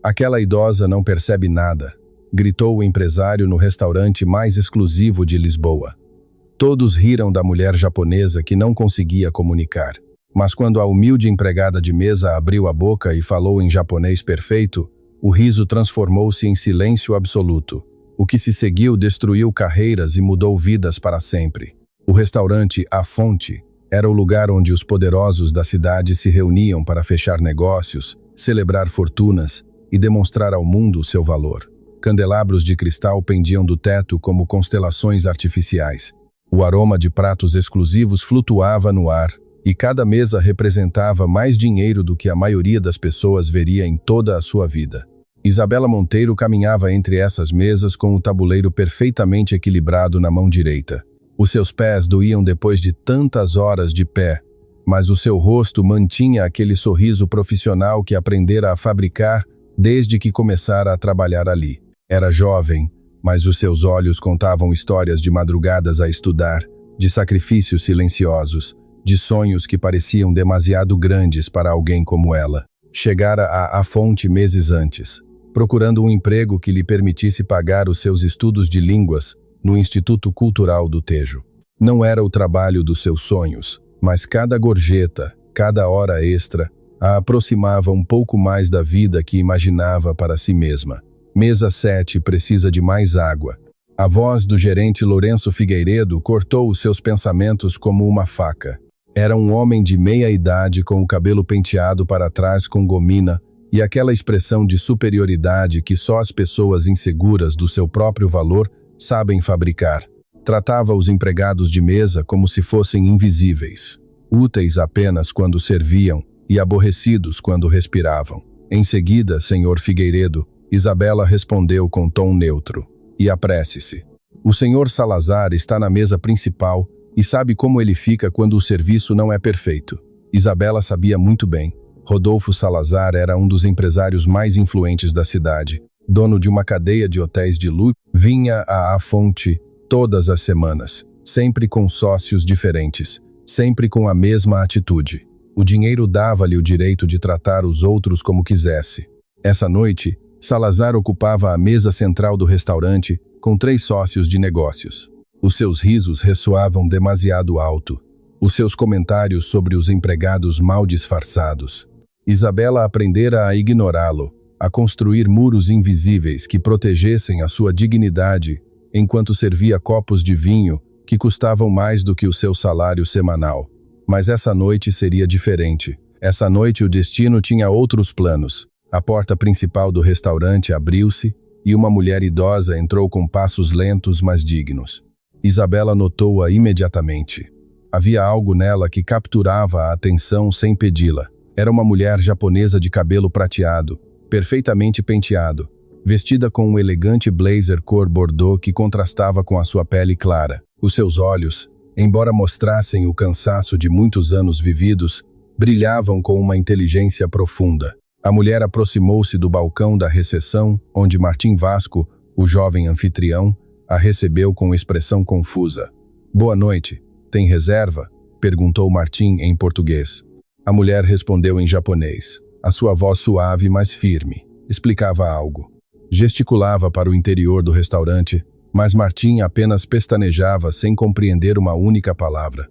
Aquela idosa não percebe nada, gritou o empresário no restaurante mais exclusivo de Lisboa. Todos riram da mulher japonesa que não conseguia comunicar. Mas quando a humilde empregada de mesa abriu a boca e falou em japonês perfeito, o riso transformou-se em silêncio absoluto. O que se seguiu destruiu carreiras e mudou vidas para sempre. O restaurante A Fonte era o lugar onde os poderosos da cidade se reuniam para fechar negócios, celebrar fortunas e demonstrar ao mundo seu valor. Candelabros de cristal pendiam do teto como constelações artificiais. O aroma de pratos exclusivos flutuava no ar, e cada mesa representava mais dinheiro do que a maioria das pessoas veria em toda a sua vida. Isabela Monteiro caminhava entre essas mesas com o tabuleiro perfeitamente equilibrado na mão direita. Os seus pés doíam depois de tantas horas de pé, mas o seu rosto mantinha aquele sorriso profissional que aprendera a fabricar desde que começara a trabalhar ali. Era jovem, mas os seus olhos contavam histórias de madrugadas a estudar, de sacrifícios silenciosos, de sonhos que pareciam demasiado grandes para alguém como ela. Chegara à Fonte meses antes, procurando um emprego que lhe permitisse pagar os seus estudos de línguas no Instituto Cultural do Tejo. Não era o trabalho dos seus sonhos, mas cada gorjeta, cada hora extra, a aproximava um pouco mais da vida que imaginava para si mesma. Mesa 7 precisa de mais água. A voz do gerente Lourenço Figueiredo cortou os seus pensamentos como uma faca. Era um homem de meia idade com o cabelo penteado para trás com gomina e aquela expressão de superioridade que só as pessoas inseguras do seu próprio valor sabem fabricar. Tratava os empregados de mesa como se fossem invisíveis, úteis apenas quando serviam e aborrecidos quando respiravam. Em seguida, senhor Figueiredo, Isabela respondeu com tom neutro. E apresse-se. O senhor Salazar está na mesa principal e sabe como ele fica quando o serviço não é perfeito. Isabela sabia muito bem. Rodolfo Salazar era um dos empresários mais influentes da cidade, dono de uma cadeia de hotéis de luxo. Vinha à Fonte todas as semanas, sempre com sócios diferentes, sempre com a mesma atitude. O dinheiro dava-lhe o direito de tratar os outros como quisesse. Essa noite, Salazar ocupava a mesa central do restaurante com 3 sócios de negócios. Os seus risos ressoavam demasiado alto. Os seus comentários sobre os empregados mal disfarçados. Isabela aprendera a ignorá-lo, a construir muros invisíveis que protegessem a sua dignidade enquanto servia copos de vinho que custavam mais do que o seu salário semanal. Mas essa noite seria diferente. Essa noite o destino tinha outros planos. A porta principal do restaurante abriu-se e uma mulher idosa entrou com passos lentos, mas dignos. Isabela notou-a imediatamente. Havia algo nela que capturava a atenção sem pedi-la. Era uma mulher japonesa de cabelo prateado, perfeitamente penteado, vestida com um elegante blazer cor bordeaux que contrastava com a sua pele clara. Os seus olhos, embora mostrassem o cansaço de muitos anos vividos, brilhavam com uma inteligência profunda. A mulher aproximou-se do balcão da recepção, onde Martim Vasco, o jovem anfitrião, a recebeu com expressão confusa. "Boa noite. Tem reserva?" perguntou Martim em português. A mulher respondeu em japonês. A sua voz suave, mas firme. Explicava algo. Gesticulava para o interior do restaurante, mas Martim apenas pestanejava sem compreender uma única palavra.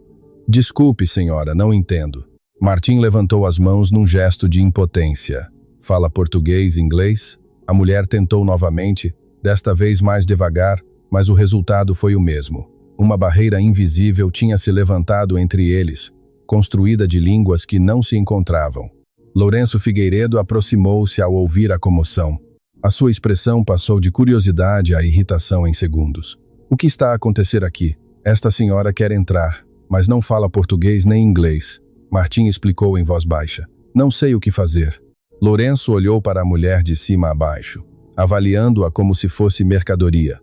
"Desculpe, senhora, não entendo." Martim levantou as mãos num gesto de impotência. "Fala português e inglês?" A mulher tentou novamente, desta vez mais devagar, mas o resultado foi o mesmo. Uma barreira invisível tinha se levantado entre eles, construída de línguas que não se encontravam. Lourenço Figueiredo aproximou-se ao ouvir a comoção. A sua expressão passou de curiosidade à irritação em segundos. "O que está a acontecer aqui? Esta senhora quer entrar, mas não fala português nem inglês." Martim explicou em voz baixa. "Não sei o que fazer." Lourenço olhou para a mulher de cima a baixo, avaliando-a como se fosse mercadoria.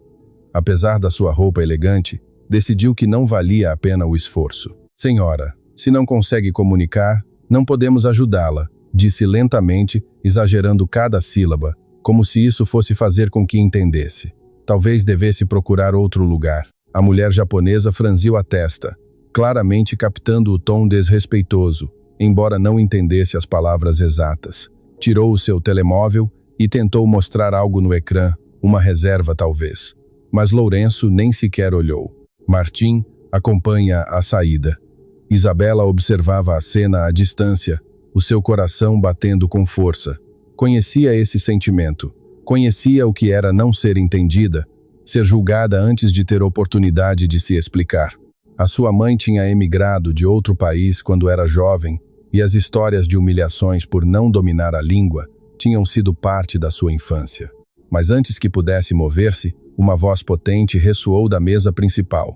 Apesar da sua roupa elegante, decidiu que não valia a pena o esforço. "Senhora, se não consegue comunicar, não podemos ajudá-la", disse lentamente, exagerando cada sílaba, como se isso fosse fazer com que entendesse. Talvez devesse procurar outro lugar. A mulher japonesa franziu a testa, claramente captando o tom desrespeitoso, embora não entendesse as palavras exatas. Tirou o seu telemóvel e tentou mostrar algo no ecrã, uma reserva talvez. Mas Lourenço nem sequer olhou. Martim acompanha a saída. Isabela observava a cena à distância, o seu coração batendo com força. Conhecia esse sentimento. Conhecia o que era não ser entendida, ser julgada antes de ter oportunidade de se explicar. A sua mãe tinha emigrado de outro país quando era jovem, e as histórias de humilhações por não dominar a língua tinham sido parte da sua infância. Mas antes que pudesse mover-se, uma voz potente ressoou da mesa principal.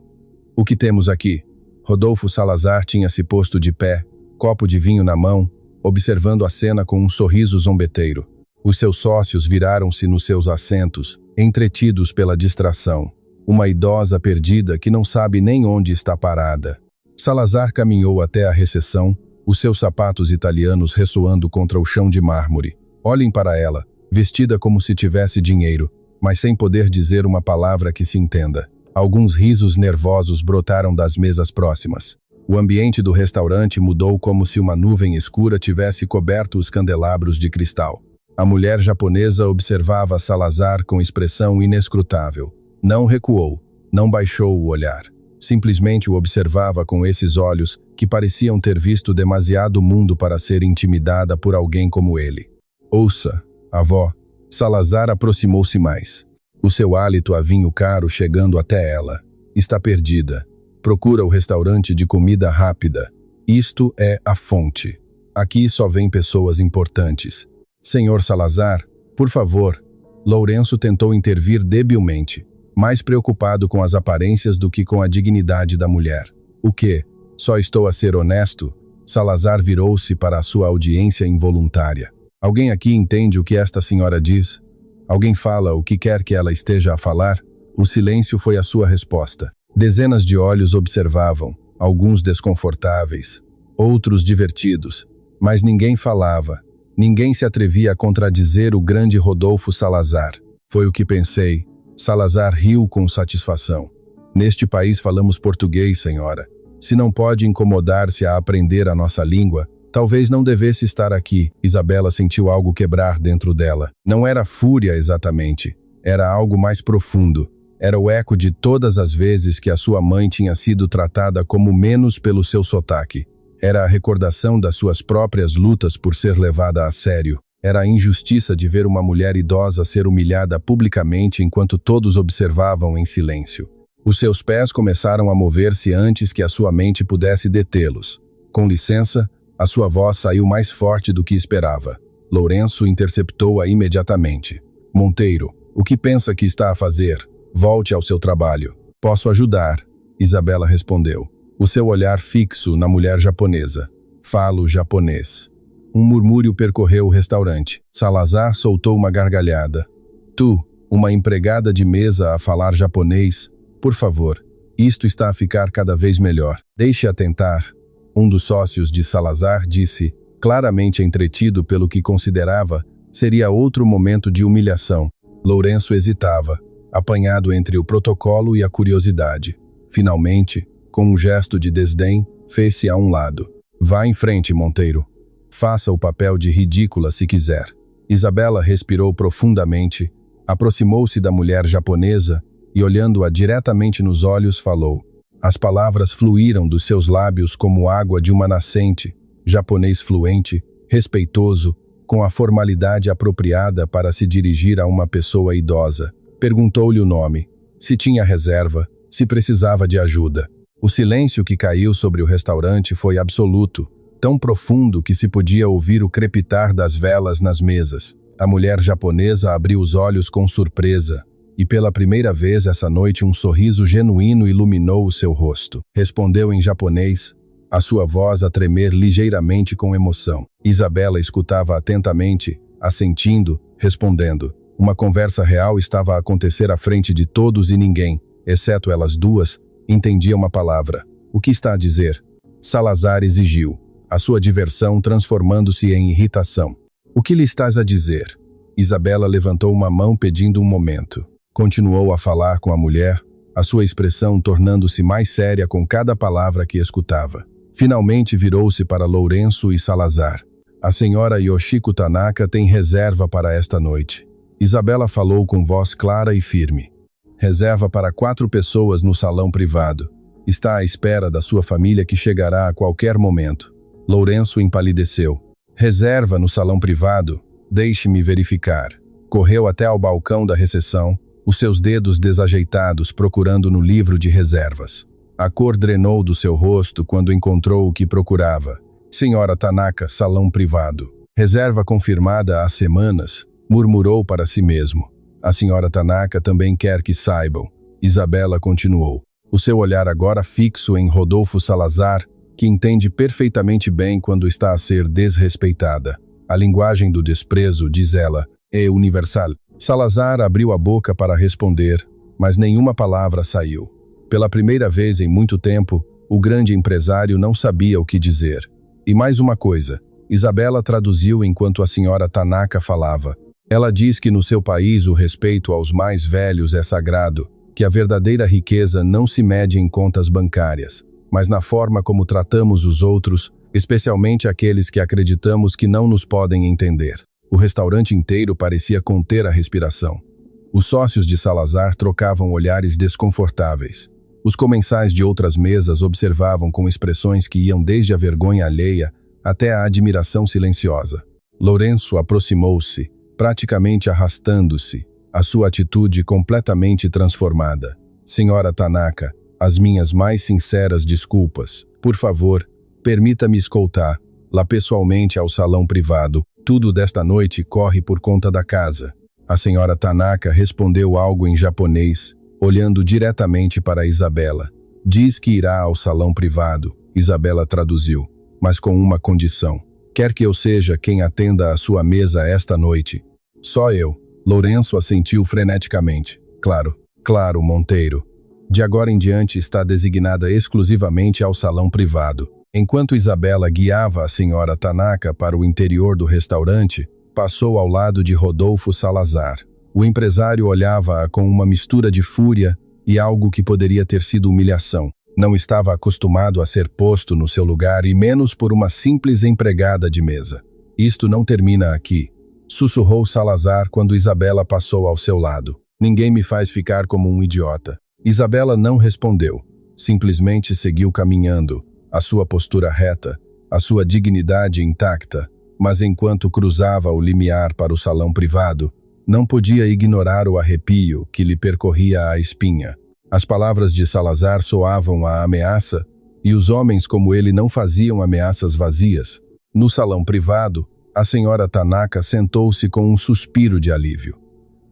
"O que temos aqui?" Rodolfo Salazar tinha se posto de pé, copo de vinho na mão, observando a cena com um sorriso zombeteiro. Os seus sócios viraram-se nos seus assentos, entretidos pela distração. Uma idosa perdida que não sabe nem onde está parada. Salazar caminhou até a recepção, os seus sapatos italianos ressoando contra o chão de mármore. Olhem para ela, vestida como se tivesse dinheiro, mas sem poder dizer uma palavra que se entenda. Alguns risos nervosos brotaram das mesas próximas. O ambiente do restaurante mudou como se uma nuvem escura tivesse coberto os candelabros de cristal. A mulher japonesa observava Salazar com expressão inescrutável. Não recuou, não baixou o olhar. Simplesmente o observava com esses olhos que pareciam ter visto demasiado mundo para ser intimidada por alguém como ele. "Ouça, avó." Salazar aproximou-se mais. O seu hálito a vinho caro chegando até ela. "Está perdida. Procura o restaurante de comida rápida. Isto é a fonte. Aqui só vêm pessoas importantes." "Senhor Salazar, por favor." Lourenço tentou intervir debilmente, mais preocupado com as aparências do que com a dignidade da mulher. "O quê? Só estou a ser honesto." Salazar virou-se para a sua audiência involuntária. "Alguém aqui entende o que esta senhora diz? Alguém fala o que quer que ela esteja a falar?" O silêncio foi a sua resposta. Dezenas de olhos observavam, alguns desconfortáveis, outros divertidos, mas ninguém falava. Ninguém se atrevia a contradizer o grande Rodolfo Salazar. "Foi o que pensei." Salazar riu com satisfação. "Neste país falamos português, senhora. Se não pode incomodar-se a aprender a nossa língua, talvez não devesse estar aqui." Isabela sentiu algo quebrar dentro dela. Não era fúria exatamente. Era algo mais profundo. Era o eco de todas as vezes que a sua mãe tinha sido tratada como menos pelo seu sotaque. Era a recordação das suas próprias lutas por ser levada a sério. Era a injustiça de ver uma mulher idosa ser humilhada publicamente enquanto todos observavam em silêncio. Os seus pés começaram a mover-se antes que a sua mente pudesse detê-los. "Com licença." A sua voz saiu mais forte do que esperava. Lourenço interceptou-a imediatamente. "Monteiro, o que pensa que está a fazer? Volte ao seu trabalho." "Posso ajudar." Isabela respondeu, o seu olhar fixo na mulher japonesa. "Falo japonês." Um murmúrio percorreu o restaurante. Salazar soltou uma gargalhada. "Tu, uma empregada de mesa a falar japonês? Por favor, isto está a ficar cada vez melhor. Deixe-a tentar." Um dos sócios de Salazar disse, claramente entretido pelo que considerava seria outro momento de humilhação. Lourenço hesitava, apanhado entre o protocolo e a curiosidade. Finalmente, com um gesto de desdém, fez-se a um lado. "Vá em frente, Monteiro. Faça o papel de ridícula se quiser." Isabela respirou profundamente, aproximou-se da mulher japonesa e, olhando-a diretamente nos olhos, falou. As palavras fluíram dos seus lábios como água de uma nascente, japonês fluente, respeitoso, com a formalidade apropriada para se dirigir a uma pessoa idosa. Perguntou-lhe o nome, se tinha reserva, se precisava de ajuda. O silêncio que caiu sobre o restaurante foi absoluto, tão profundo que se podia ouvir o crepitar das velas nas mesas. A mulher japonesa abriu os olhos com surpresa, e pela primeira vez essa noite um sorriso genuíno iluminou o seu rosto. Respondeu em japonês, a sua voz a tremer ligeiramente com emoção. Isabela escutava atentamente, assentindo, respondendo. Uma conversa real estava a acontecer à frente de todos e ninguém, exceto elas duas, entendia uma palavra. O que está a dizer? Salazar exigiu, a sua diversão transformando-se em irritação. O que lhe estás a dizer? Isabela levantou uma mão pedindo um momento. Continuou a falar com a mulher, a sua expressão tornando-se mais séria com cada palavra que escutava. Finalmente virou-se para Lourenço e Salazar. A senhora Yoshiko Tanaka tem reserva para esta noite. Isabela falou com voz clara e firme. Reserva para 4 pessoas no salão privado. Está à espera da sua família que chegará a qualquer momento. Lourenço empalideceu. Reserva no salão privado? Deixe-me verificar. Correu até ao balcão da recepção, os seus dedos desajeitados procurando no livro de reservas. A cor drenou do seu rosto quando encontrou o que procurava. Senhora Tanaka, salão privado. Reserva confirmada há semanas, murmurou para si mesmo. A senhora Tanaka também quer que saibam. Isabela continuou. O seu olhar agora fixo em Rodolfo Salazar, que entende perfeitamente bem quando está a ser desrespeitada. A linguagem do desprezo, diz ela, é universal. Salazar abriu a boca para responder, mas nenhuma palavra saiu. Pela primeira vez em muito tempo, o grande empresário não sabia o que dizer. E mais uma coisa, Isabela traduziu enquanto a senhora Tanaka falava. Ela diz que no seu país o respeito aos mais velhos é sagrado, que a verdadeira riqueza não se mede em contas bancárias, mas na forma como tratamos os outros, especialmente aqueles que acreditamos que não nos podem entender. O restaurante inteiro parecia conter a respiração. Os sócios de Salazar trocavam olhares desconfortáveis. Os comensais de outras mesas observavam com expressões que iam desde a vergonha alheia até a admiração silenciosa. Lourenço aproximou-se, praticamente arrastando-se, a sua atitude completamente transformada. Senhora Tanaka, as minhas mais sinceras desculpas. Por favor, permita-me escoltá-la pessoalmente ao salão privado. Tudo desta noite corre por conta da casa. A senhora Tanaka respondeu algo em japonês, olhando diretamente para Isabela. Diz que irá ao salão privado, Isabela traduziu, mas com uma condição. Quer que eu seja quem atenda a sua mesa esta noite? Só eu. Lourenço assentiu freneticamente. Claro, Monteiro. De agora em diante está designada exclusivamente ao salão privado. Enquanto Isabela guiava a senhora Tanaka para o interior do restaurante, passou ao lado de Rodolfo Salazar. O empresário olhava-a com uma mistura de fúria e algo que poderia ter sido humilhação. Não estava acostumado a ser posto no seu lugar e menos por uma simples empregada de mesa. Isto não termina aqui, sussurrou Salazar quando Isabela passou ao seu lado. Ninguém me faz ficar como um idiota. Isabela não respondeu, simplesmente seguiu caminhando, a sua postura reta, a sua dignidade intacta, mas enquanto cruzava o limiar para o salão privado, não podia ignorar o arrepio que lhe percorria a espinha. As palavras de Salazar soavam a ameaça, e os homens como ele não faziam ameaças vazias. No salão privado, a senhora Tanaka sentou-se com um suspiro de alívio.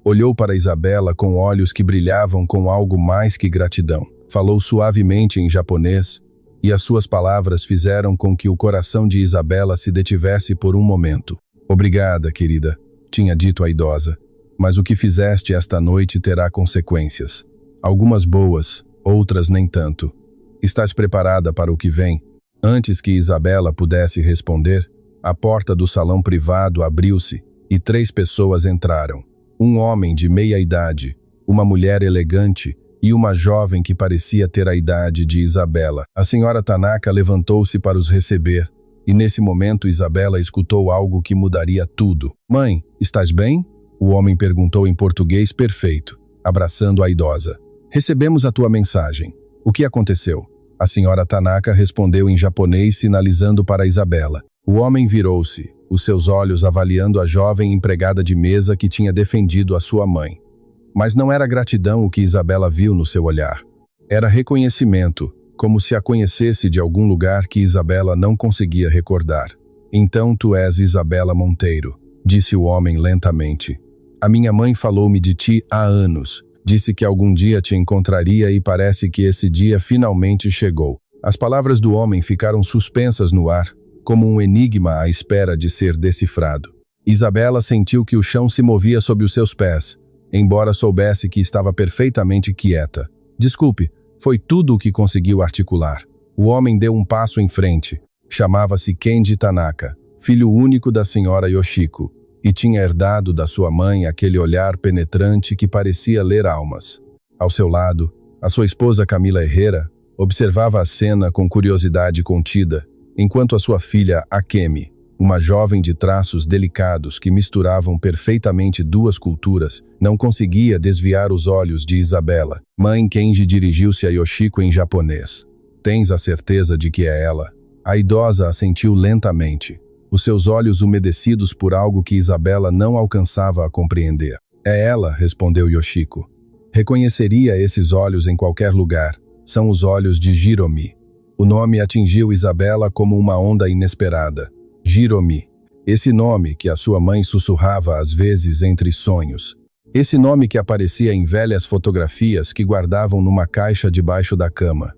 Olhou para Isabela com olhos que brilhavam com algo mais que gratidão. Falou suavemente em japonês, e as suas palavras fizeram com que o coração de Isabela se detivesse por um momento. Obrigada, querida, tinha dito a idosa, mas o que fizeste esta noite terá consequências. Algumas boas, outras nem tanto. Estás preparada para o que vem? Antes que Isabela pudesse responder, a porta do salão privado abriu-se e 3 pessoas entraram. Um homem de meia idade, uma mulher elegante e uma jovem que parecia ter a idade de Isabela. A senhora Tanaka levantou-se para os receber, e nesse momento Isabela escutou algo que mudaria tudo. Mãe, estás bem? O homem perguntou em português perfeito, abraçando a idosa. Recebemos a tua mensagem. O que aconteceu? A senhora Tanaka respondeu em japonês, sinalizando para Isabela. O homem virou-se, os seus olhos avaliando a jovem empregada de mesa que tinha defendido a sua mãe. Mas não era gratidão o que Isabela viu no seu olhar. Era reconhecimento, como se a conhecesse de algum lugar que Isabela não conseguia recordar. Então tu és Isabela Monteiro, disse o homem lentamente. A minha mãe falou-me de ti há anos. Disse que algum dia te encontraria e parece que esse dia finalmente chegou. As palavras do homem ficaram suspensas no ar, como um enigma à espera de ser decifrado. Isabela sentiu que o chão se movia sob os seus pés, embora soubesse que estava perfeitamente quieta. Desculpe, foi tudo o que conseguiu articular. O homem deu um passo em frente. Chamava-se Kenji Tanaka, filho único da senhora Yoshiko, e tinha herdado da sua mãe aquele olhar penetrante que parecia ler almas. Ao seu lado, a sua esposa Camila Herrera observava a cena com curiosidade contida, enquanto a sua filha Akemi, Uma jovem de traços delicados que misturavam perfeitamente duas culturas, não conseguia desviar os olhos de Isabela. Mãe Kenji dirigiu-se a Yoshiko em japonês. Tens a certeza de que é ela? A idosa assentiu lentamente, os seus olhos umedecidos por algo que Isabela não alcançava a compreender. É ela, respondeu Yoshiko. Reconheceria esses olhos em qualquer lugar. São os olhos de Hiromi. O nome atingiu Isabela como uma onda inesperada. Hiromi. Esse nome que a sua mãe sussurrava às vezes entre sonhos. Esse nome que aparecia em velhas fotografias que guardavam numa caixa debaixo da cama.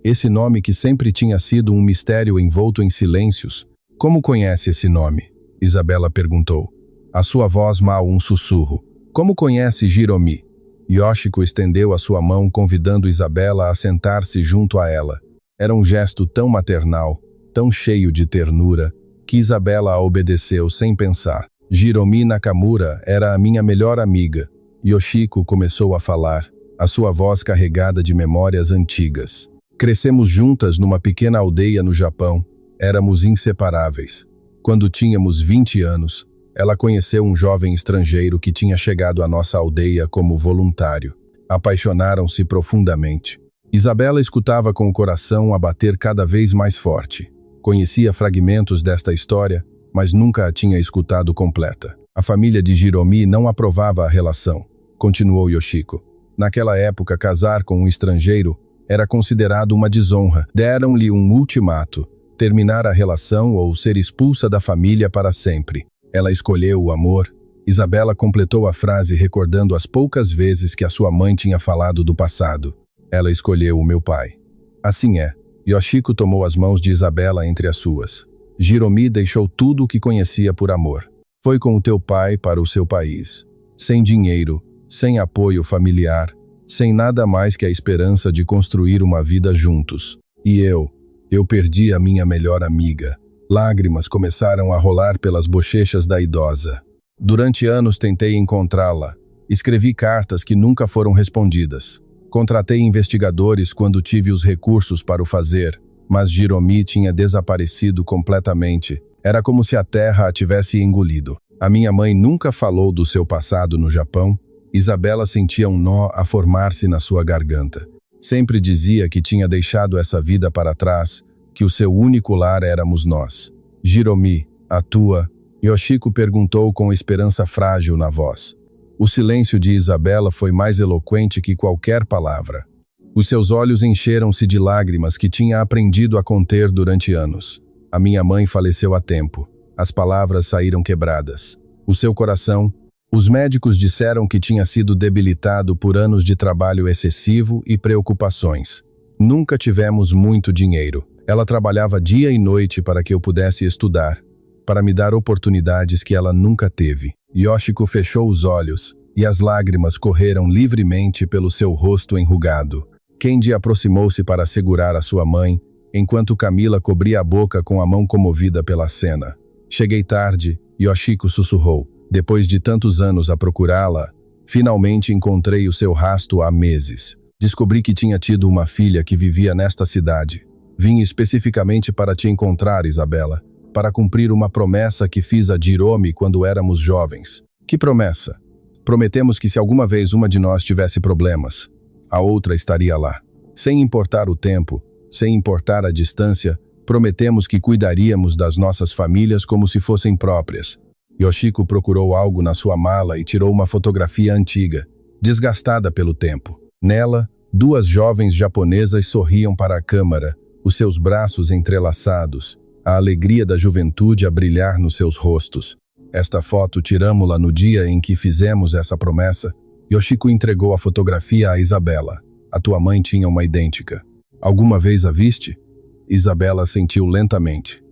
Esse nome que sempre tinha sido um mistério envolto em silêncios. Como conhece esse nome? Isabela perguntou. A sua voz mal um sussurro. Como conhece Hiromi? Yoshiko estendeu a sua mão convidando Isabela a sentar-se junto a ela. Era um gesto tão maternal, tão cheio de ternura, que Isabela a obedeceu sem pensar. Hiromi Nakamura era a minha melhor amiga. Yoshiko começou a falar, a sua voz carregada de memórias antigas. Crescemos juntas numa pequena aldeia no Japão. Éramos inseparáveis. Quando tínhamos 20 anos, ela conheceu um jovem estrangeiro que tinha chegado à nossa aldeia como voluntário. Apaixonaram-se profundamente. Isabela escutava com o coração a bater cada vez mais forte. Conhecia fragmentos desta história, mas nunca a tinha escutado completa. A família de Hiromi não aprovava a relação, continuou Yoshiko. Naquela época, casar com um estrangeiro era considerado uma desonra. Deram-lhe um ultimato: terminar a relação ou ser expulsa da família para sempre. Ela escolheu o amor. Isabela completou a frase recordando as poucas vezes que a sua mãe tinha falado do passado. Ela escolheu o meu pai. Assim é. Yoshiko tomou as mãos de Isabela entre as suas. Hiromi deixou tudo o que conhecia por amor. Foi com o teu pai para o seu país. Sem dinheiro, sem apoio familiar, sem nada mais que a esperança de construir uma vida juntos. E eu perdi a minha melhor amiga. Lágrimas começaram a rolar pelas bochechas da idosa. Durante anos tentei encontrá-la. Escrevi cartas que nunca foram respondidas. Contratei investigadores quando tive os recursos para o fazer, mas Hiromi tinha desaparecido completamente. Era como se a terra a tivesse engolido. A minha mãe nunca falou do seu passado no Japão. Isabela sentia um nó a formar-se na sua garganta. Sempre dizia que tinha deixado essa vida para trás, que o seu único lar éramos nós. Hiromi, a tua? Yoshiko perguntou com esperança frágil na voz. O silêncio de Isabela foi mais eloquente que qualquer palavra. Os seus olhos encheram-se de lágrimas que tinha aprendido a conter durante anos. A minha mãe faleceu há tempo. As palavras saíram quebradas. O seu coração... Os médicos disseram que tinha sido debilitado por anos de trabalho excessivo e preocupações. Nunca tivemos muito dinheiro. Ela trabalhava dia e noite para que eu pudesse estudar, para me dar oportunidades que ela nunca teve. Yoshiko fechou os olhos e as lágrimas correram livremente pelo seu rosto enrugado. Kenji aproximou-se para segurar a sua mãe, enquanto Camila cobria a boca com a mão comovida pela cena. Cheguei tarde, Yoshiko sussurrou. Depois de tantos anos a procurá-la, finalmente encontrei o seu rastro há meses. Descobri que tinha tido uma filha que vivia nesta cidade. Vim especificamente para te encontrar, Isabela, para cumprir uma promessa que fiz a Hiromi quando éramos jovens. Que promessa? Prometemos que se alguma vez uma de nós tivesse problemas, a outra estaria lá. Sem importar o tempo, sem importar a distância, prometemos que cuidaríamos das nossas famílias como se fossem próprias. Yoshiko procurou algo na sua mala e tirou uma fotografia antiga, desgastada pelo tempo. Nela, duas jovens japonesas sorriam para a câmera, os seus braços entrelaçados, a alegria da juventude a brilhar nos seus rostos. Esta foto tiramo-la no dia em que fizemos essa promessa. Yoshiko entregou a fotografia a Isabela. A tua mãe tinha uma idêntica. Alguma vez a viste? Isabela assentiu lentamente.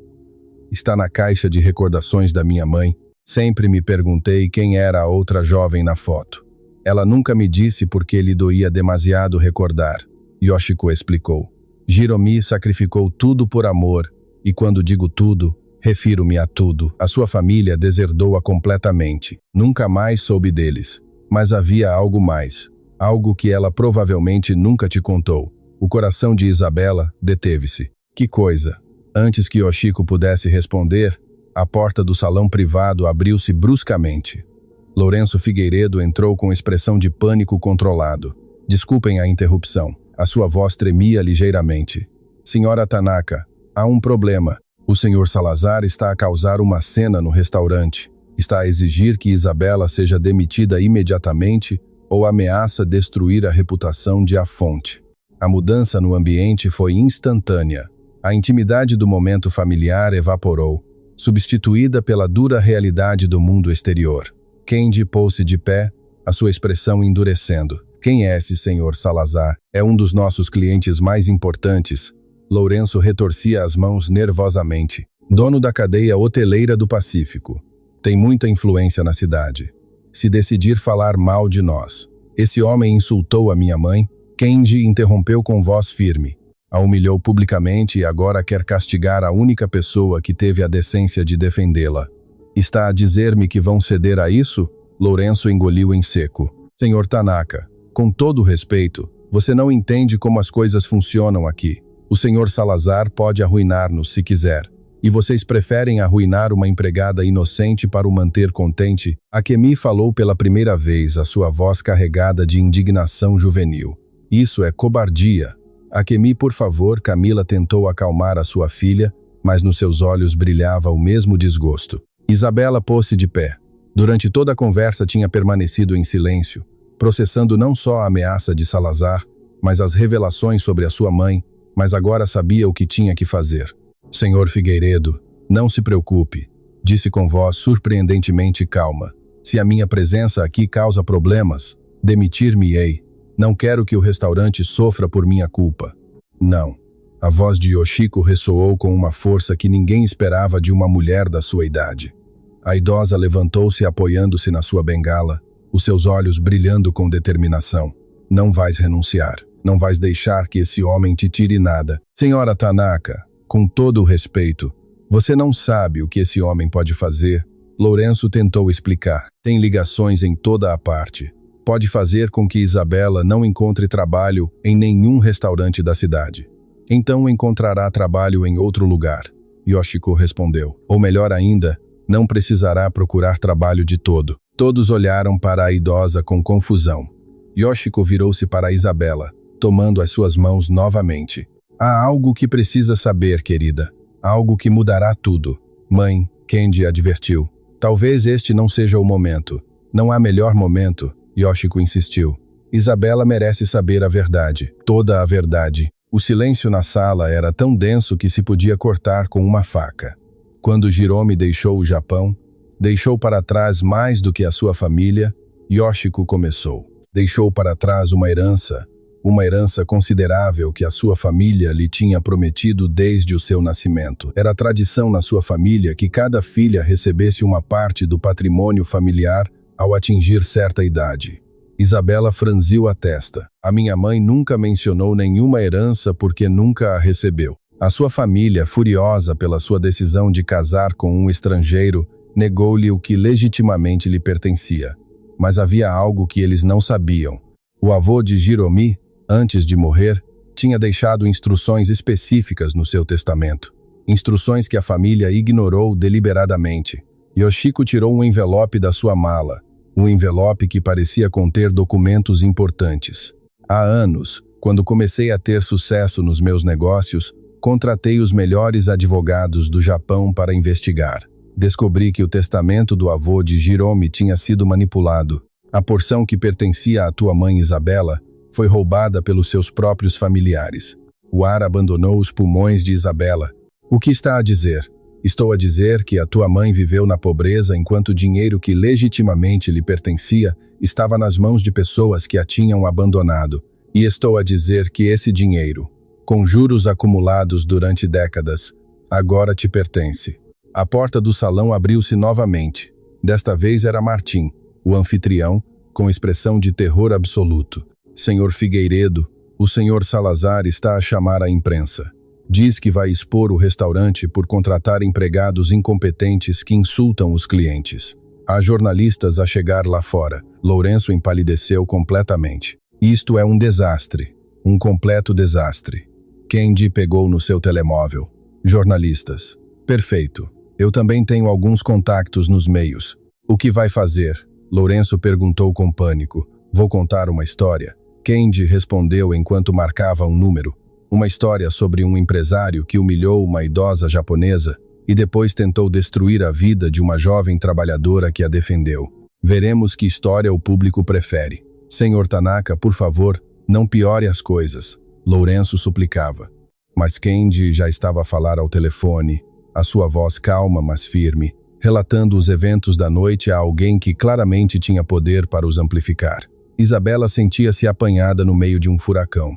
Está na caixa de recordações da minha mãe. Sempre me perguntei quem era a outra jovem na foto. Ela nunca me disse porque lhe doía demasiado recordar. Yoshiko explicou. Hiromi sacrificou tudo por amor, e quando digo tudo, refiro-me a tudo. A sua família deserdou-a completamente. Nunca mais soube deles. Mas havia algo mais. Algo que ela provavelmente nunca te contou. O coração de Isabela deteve-se. Que coisa? Antes que Yoshiko pudesse responder, A porta do salão privado abriu-se bruscamente. Lourenço Figueiredo entrou com expressão de pânico controlado. Desculpem a interrupção. A sua voz tremia ligeiramente. Senhora Tanaka, há um problema. O senhor Salazar está a causar uma cena no restaurante. Está a exigir que Isabela seja demitida imediatamente ou ameaça destruir a reputação de A Fonte. A mudança no ambiente foi instantânea. A intimidade do momento familiar evaporou, substituída pela dura realidade do mundo exterior. Kendi pôs-se de pé, a sua expressão endurecendo. Quem é esse senhor Salazar? É um dos nossos clientes mais importantes. Lourenço retorcia as mãos nervosamente. Dono da cadeia hoteleira do Pacífico. Tem muita influência na cidade. Se decidir falar mal de nós. Esse homem insultou a minha mãe. Kendi interrompeu com voz firme. A humilhou publicamente e agora quer castigar a única pessoa que teve a decência de defendê-la. Está a dizer-me que vão ceder a isso? Lourenço engoliu em seco. Senhor Tanaka, com todo respeito, você não entende como as coisas funcionam aqui. O senhor Salazar pode arruinar-nos se quiser. E vocês preferem arruinar uma empregada inocente para o manter contente? Akemi falou pela primeira vez, a sua voz carregada de indignação juvenil. Isso é cobardia. Akemi, por favor, Camila tentou acalmar a sua filha, mas nos seus olhos brilhava o mesmo desgosto. Isabela pôs-se de pé. Durante toda a conversa tinha permanecido em silêncio, processando não só a ameaça de Salazar, mas as revelações sobre a sua mãe, mas agora sabia o que tinha que fazer. Senhor Figueiredo, não se preocupe, disse com voz surpreendentemente calma. Se a minha presença aqui causa problemas, demitir-me-ei. Não quero que o restaurante sofra por minha culpa. Não. A voz de Yoshiko ressoou com uma força que ninguém esperava de uma mulher da sua idade. A idosa levantou-se apoiando-se na sua bengala, os seus olhos brilhando com determinação. Não vais renunciar. Não vais deixar que esse homem te tire nada. Senhora Tanaka, com todo o respeito, você não sabe o que esse homem pode fazer. Lourenço tentou explicar. Tem ligações em toda a parte. Pode fazer com que Isabela não encontre trabalho em nenhum restaurante da cidade. Então encontrará trabalho em outro lugar. Yoshiko respondeu. Ou melhor ainda, não precisará procurar trabalho de todo. Todos olharam para a idosa com confusão. Yoshiko virou-se para Isabela, tomando as suas mãos novamente. Há algo que precisa saber, querida. Algo que mudará tudo. Mãe, Kendi advertiu. Talvez este não seja o momento. Não há melhor momento, Yoshiko insistiu. Isabela merece saber a verdade. Toda a verdade. O silêncio na sala era tão denso que se podia cortar com uma faca. Quando Jirome deixou o Japão, deixou para trás mais do que a sua família, Yoshiko começou. Deixou para trás uma herança considerável que a sua família lhe tinha prometido desde o seu nascimento. Era tradição na sua família que cada filha recebesse uma parte do patrimônio familiar ao atingir certa idade. Isabela franziu a testa. A minha mãe nunca mencionou nenhuma herança porque nunca a recebeu. A sua família, furiosa pela sua decisão de casar com um estrangeiro, negou-lhe o que legitimamente lhe pertencia. Mas havia algo que eles não sabiam. O avô de Jirome, antes de morrer, tinha deixado instruções específicas no seu testamento. Instruções que a família ignorou deliberadamente. Yoshiko tirou um envelope da sua mala. Um envelope que parecia conter documentos importantes. Há anos, quando comecei a ter sucesso nos meus negócios, contratei os melhores advogados do Japão para investigar. Descobri que o testamento do avô de Jirome tinha sido manipulado. A porção que pertencia à tua mãe Isabela foi roubada pelos seus próprios familiares. O ar abandonou os pulmões de Isabela. O que está a dizer? Estou a dizer que a tua mãe viveu na pobreza enquanto o dinheiro que legitimamente lhe pertencia estava nas mãos de pessoas que a tinham abandonado. E estou a dizer que esse dinheiro, com juros acumulados durante décadas, agora te pertence. A porta do salão abriu-se novamente. Desta vez era Martim, o anfitrião, com expressão de terror absoluto. Senhor Figueiredo, o senhor Salazar está a chamar a imprensa. Diz que vai expor o restaurante por contratar empregados incompetentes que insultam os clientes. Há jornalistas a chegar lá fora. Lourenço empalideceu completamente. Isto é um desastre. Um completo desastre. Kendi pegou no seu telemóvel. Jornalistas. Perfeito. Eu também tenho alguns contactos nos meios. O que vai fazer? Lourenço perguntou com pânico. Vou contar uma história. Kendi respondeu enquanto marcava um número. Uma história sobre um empresário que humilhou uma idosa japonesa e depois tentou destruir a vida de uma jovem trabalhadora que a defendeu. Veremos que história o público prefere. Senhor Tanaka, por favor, não piore as coisas. Lourenço suplicava. Mas Kendi já estava a falar ao telefone, a sua voz calma, mas firme, relatando os eventos da noite a alguém que claramente tinha poder para os amplificar. Isabela sentia-se apanhada no meio de um furacão.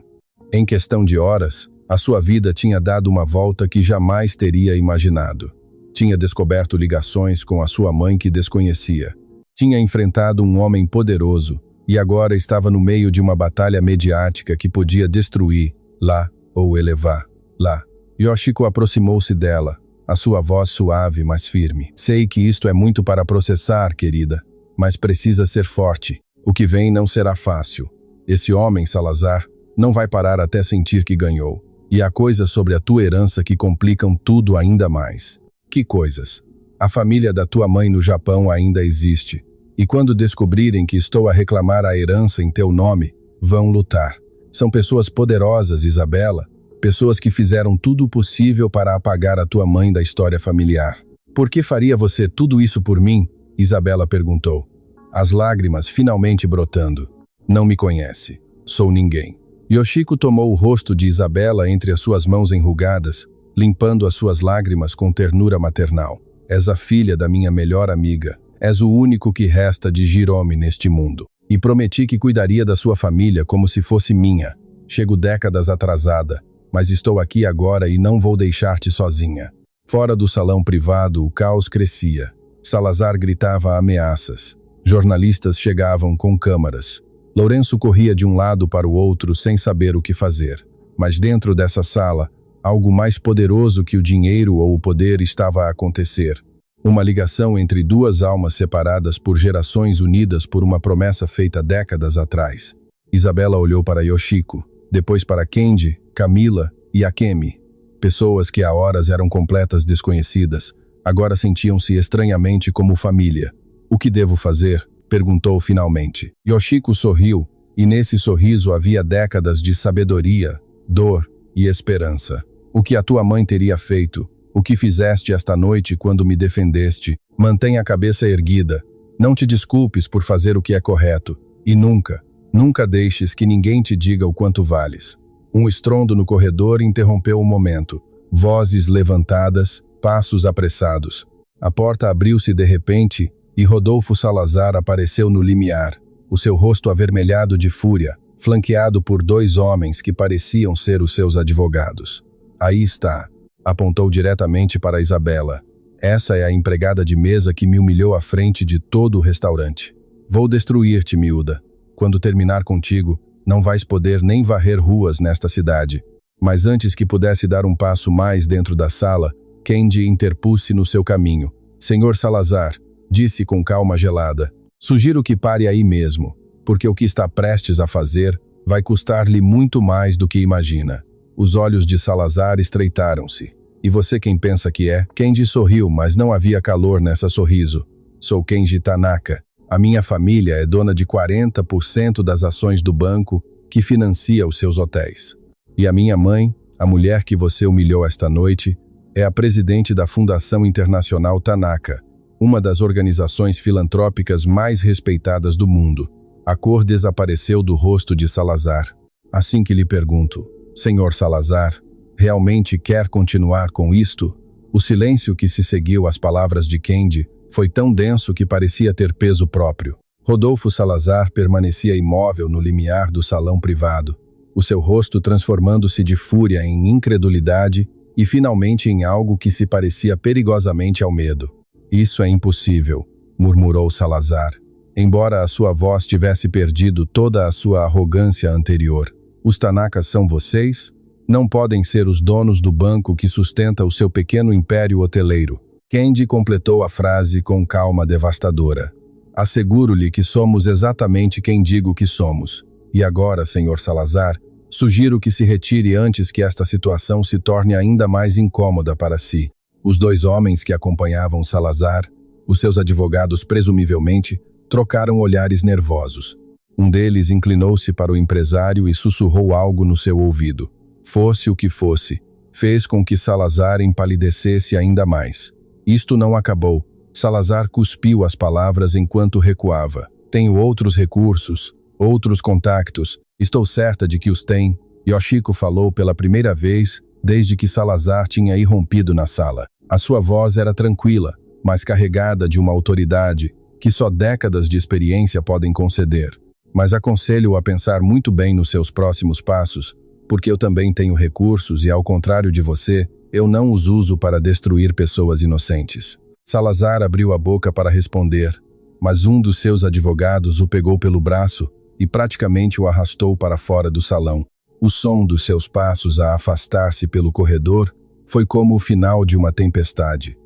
Em questão de horas, a sua vida tinha dado uma volta que jamais teria imaginado. Tinha descoberto ligações com a sua mãe que desconhecia. Tinha enfrentado um homem poderoso e agora estava no meio de uma batalha mediática que podia destruir lá ou elevar lá. Yoshiko aproximou-se dela, a sua voz suave, mas firme. Sei que isto é muito para processar, querida, mas precisa ser forte. O que vem não será fácil. Esse homem, Salazar, não vai parar até sentir que ganhou. E há coisas sobre a tua herança que complicam tudo ainda mais. Que coisas? A família da tua mãe no Japão ainda existe. E quando descobrirem que estou a reclamar a herança em teu nome, vão lutar. São pessoas poderosas, Isabela. Pessoas que fizeram tudo o possível para apagar a tua mãe da história familiar. Por que faria você tudo isso por mim? Isabela perguntou. As lágrimas finalmente brotando. Não me conhece. Sou ninguém. Yoshiko tomou o rosto de Isabela entre as suas mãos enrugadas, limpando as suas lágrimas com ternura maternal. És a filha da minha melhor amiga. És o único que resta de Jirome neste mundo. E prometi que cuidaria da sua família como se fosse minha. Chego décadas atrasada, mas estou aqui agora e não vou deixar-te sozinha. Fora do salão privado, o caos crescia. Salazar gritava ameaças. Jornalistas chegavam com câmaras. Lourenço corria de um lado para o outro sem saber o que fazer. Mas dentro dessa sala, algo mais poderoso que o dinheiro ou o poder estava a acontecer. Uma ligação entre duas almas separadas por gerações unidas por uma promessa feita décadas atrás. Isabela olhou para Yoshiko, depois para Kendi, Camila e Akemi. Pessoas que há horas eram completas desconhecidas, agora sentiam-se estranhamente como família. O que devo fazer? Perguntou finalmente. Yoshiko sorriu, e nesse sorriso havia décadas de sabedoria, dor e esperança. O que a tua mãe teria feito? O que fizeste esta noite quando me defendeste? Mantenha a cabeça erguida. Não te desculpes por fazer o que é correto. E nunca, nunca deixes que ninguém te diga o quanto vales. Um estrondo no corredor interrompeu o momento. Vozes levantadas, passos apressados. A porta abriu-se de repente e Rodolfo Salazar apareceu no limiar, o seu rosto avermelhado de fúria, flanqueado por dois homens que pareciam ser os seus advogados. Aí está, apontou diretamente para Isabela. Essa é a empregada de mesa que me humilhou à frente de todo o restaurante. Vou destruir-te, miúda. Quando terminar contigo, não vais poder nem varrer ruas nesta cidade. Mas antes que pudesse dar um passo mais dentro da sala, Kendi interpôs-se no seu caminho. Senhor Salazar, disse com calma gelada, sugiro que pare aí mesmo, porque o que está prestes a fazer vai custar-lhe muito mais do que imagina. Os olhos de Salazar estreitaram-se. E você quem pensa que é? Kendi sorriu, mas não havia calor nessa sorriso. Sou Kenji Tanaka. A minha família é dona de 40% das ações do banco que financia os seus hotéis. E a minha mãe, a mulher que você humilhou esta noite, é a presidente da Fundação Internacional Tanaka, uma das organizações filantrópicas mais respeitadas do mundo. A cor desapareceu do rosto de Salazar. Assim que lhe pergunto, Senhor Salazar, realmente quer continuar com isto? O silêncio que se seguiu às palavras de Kendi foi tão denso que parecia ter peso próprio. Rodolfo Salazar permanecia imóvel no limiar do salão privado, o seu rosto transformando-se de fúria em incredulidade e finalmente em algo que se parecia perigosamente ao medo. Isso é impossível, murmurou Salazar, embora a sua voz tivesse perdido toda a sua arrogância anterior. Os Tanakas são vocês? Não podem ser os donos do banco que sustenta o seu pequeno império hoteleiro. Kendi completou a frase com calma devastadora. Asseguro-lhe que somos exatamente quem digo que somos. E agora, Senhor Salazar, sugiro que se retire antes que esta situação se torne ainda mais incômoda para si. Os dois homens que acompanhavam Salazar, os seus advogados presumivelmente, trocaram olhares nervosos. Um deles inclinou-se para o empresário e sussurrou algo no seu ouvido. Fosse o que fosse, fez com que Salazar empalidecesse ainda mais. Isto não acabou. Salazar cuspiu as palavras enquanto recuava. Tenho outros recursos, outros contactos. Estou certa de que os tem. Yoshiko falou pela primeira vez desde que Salazar tinha irrompido na sala. A sua voz era tranquila, mas carregada de uma autoridade que só décadas de experiência podem conceder. Mas aconselho-o a pensar muito bem nos seus próximos passos, porque eu também tenho recursos e, ao contrário de você, eu não os uso para destruir pessoas inocentes. Salazar abriu a boca para responder, mas um dos seus advogados o pegou pelo braço e praticamente o arrastou para fora do salão. O som dos seus passos a afastar-se pelo corredor foi como o final de uma tempestade.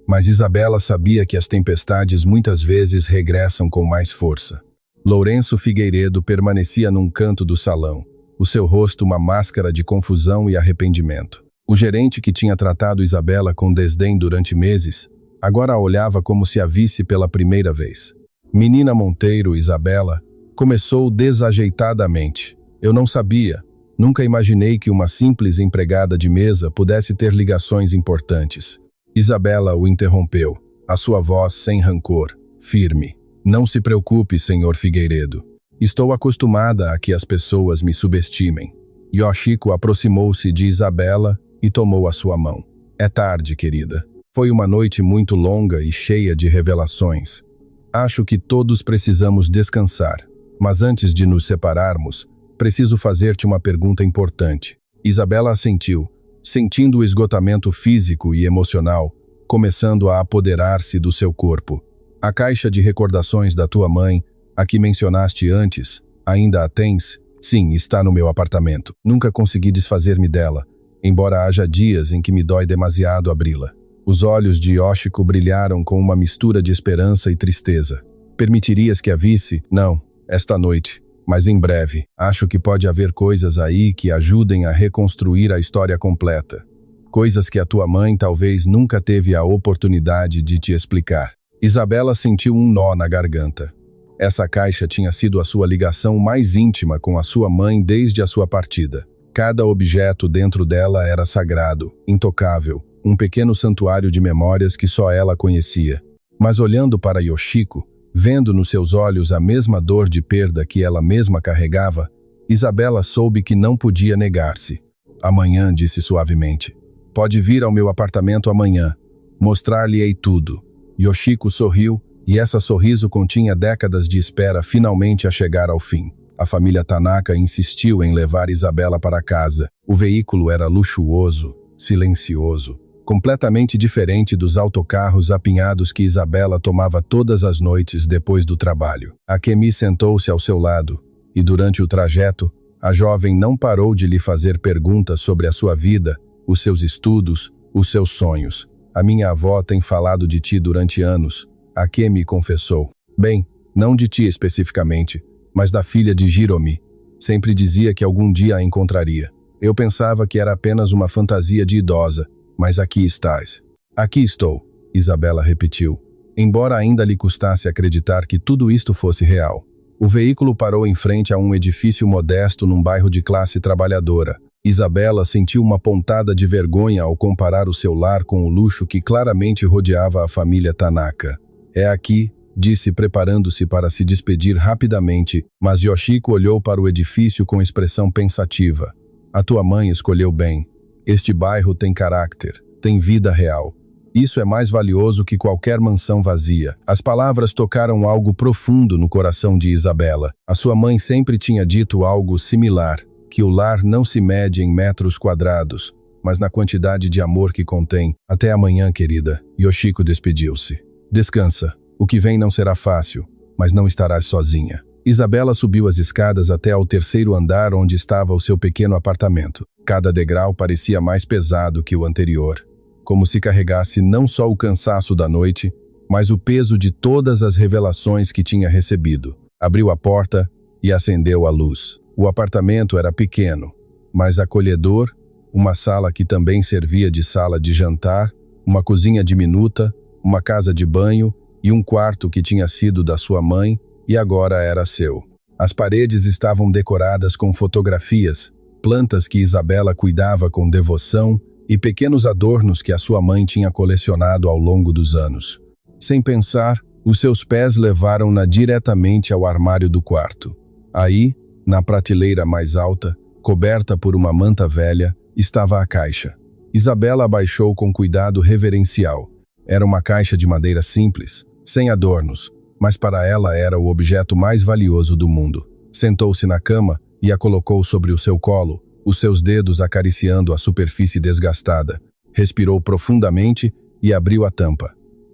Mas Isabela sabia que as tempestades muitas vezes regressam com mais força. Lourenço Figueiredo permanecia num canto do salão, o seu rosto uma máscara de confusão e arrependimento. O gerente que tinha tratado Isabela com desdém durante meses, agora a olhava como se a visse pela primeira vez. Menina Monteiro, Isabela, começou desajeitadamente. Eu não sabia. Nunca imaginei que uma simples empregada de mesa pudesse ter ligações importantes. Isabela o interrompeu, a sua voz sem rancor, firme. Não se preocupe, senhor Figueiredo. Estou acostumada a que as pessoas me subestimem. Yoshiko aproximou-se de Isabela e tomou a sua mão. É tarde, querida. Foi uma noite muito longa e cheia de revelações. Acho que todos precisamos descansar. Mas antes de nos separarmos, preciso fazer-te uma pergunta importante. Isabela assentiu, sentindo o esgotamento físico e emocional, começando a apoderar-se do seu corpo. A caixa de recordações da tua mãe, a que mencionaste antes, ainda a tens? Sim, está no meu apartamento. Nunca consegui desfazer-me dela, embora haja dias em que me dói demasiado abri-la. Os olhos de Yoshiko brilharam com uma mistura de esperança e tristeza. Permitirias que a visse? Não, esta noite. Mas em breve, acho que pode haver coisas aí que ajudem a reconstruir a história completa. Coisas que a tua mãe talvez nunca teve a oportunidade de te explicar. Isabela sentiu um nó na garganta. Essa caixa tinha sido a sua ligação mais íntima com a sua mãe desde a sua partida. Cada objeto dentro dela era sagrado, intocável, um pequeno santuário de memórias que só ela conhecia. Mas olhando para Yoshiko, vendo nos seus olhos a mesma dor de perda que ela mesma carregava, Isabela soube que não podia negar-se. Amanhã, disse suavemente. Pode vir ao meu apartamento amanhã. Mostrar-lhe-ei tudo. Yoshiko sorriu, e esse sorriso continha décadas de espera finalmente a chegar ao fim. A família Tanaka insistiu em levar Isabela para casa. O veículo era luxuoso, silencioso, completamente diferente dos autocarros apinhados que Isabela tomava todas as noites depois do trabalho. Akemi sentou-se ao seu lado, e durante o trajeto, a jovem não parou de lhe fazer perguntas sobre a sua vida, os seus estudos, os seus sonhos. A minha avó tem falado de ti durante anos, Akemi confessou. Bem, não de ti especificamente, mas da filha de Hiromi. Sempre dizia que algum dia a encontraria. Eu pensava que era apenas uma fantasia de idosa, mas aqui estás. Aqui estou, Isabela repetiu, embora ainda lhe custasse acreditar que tudo isto fosse real. O veículo parou em frente a um edifício modesto num bairro de classe trabalhadora. Isabela sentiu uma pontada de vergonha ao comparar o seu lar com o luxo que claramente rodeava a família Tanaka. É aqui, disse preparando-se para se despedir rapidamente, mas Yoshiko olhou para o edifício com expressão pensativa. A tua mãe escolheu bem. Este bairro tem caráter, tem vida real. Isso é mais valioso que qualquer mansão vazia. As palavras tocaram algo profundo no coração de Isabela. A sua mãe sempre tinha dito algo similar, que o lar não se mede em metros quadrados, mas na quantidade de amor que contém. Até amanhã, querida. Yoshiko despediu-se. Descansa. O que vem não será fácil, mas não estarás sozinha. Isabela subiu as escadas até ao terceiro andar onde estava o seu pequeno apartamento. Cada degrau parecia mais pesado que o anterior, como se carregasse não só o cansaço da noite, mas o peso de todas as revelações que tinha recebido. Abriu a porta e acendeu a luz. O apartamento era pequeno, mas acolhedor, uma sala que também servia de sala de jantar, Uma cozinha diminuta, uma casa de banho e um quarto que tinha sido da sua mãe e agora era seu. As paredes estavam decoradas com fotografias, plantas que Isabela cuidava com devoção e pequenos adornos que a sua mãe tinha colecionado ao longo dos anos. Sem pensar, os seus pés levaram-na diretamente ao armário do quarto. Aí, na prateleira mais alta, coberta por uma manta velha, estava a caixa. Isabela abaixou com cuidado reverencial. Era uma caixa de madeira simples, sem adornos, mas para ela era o objeto mais valioso do mundo. Sentou-se na cama e a colocou sobre o seu colo, os seus dedos acariciando a superfície desgastada. Respirou profundamente e abriu a tampa.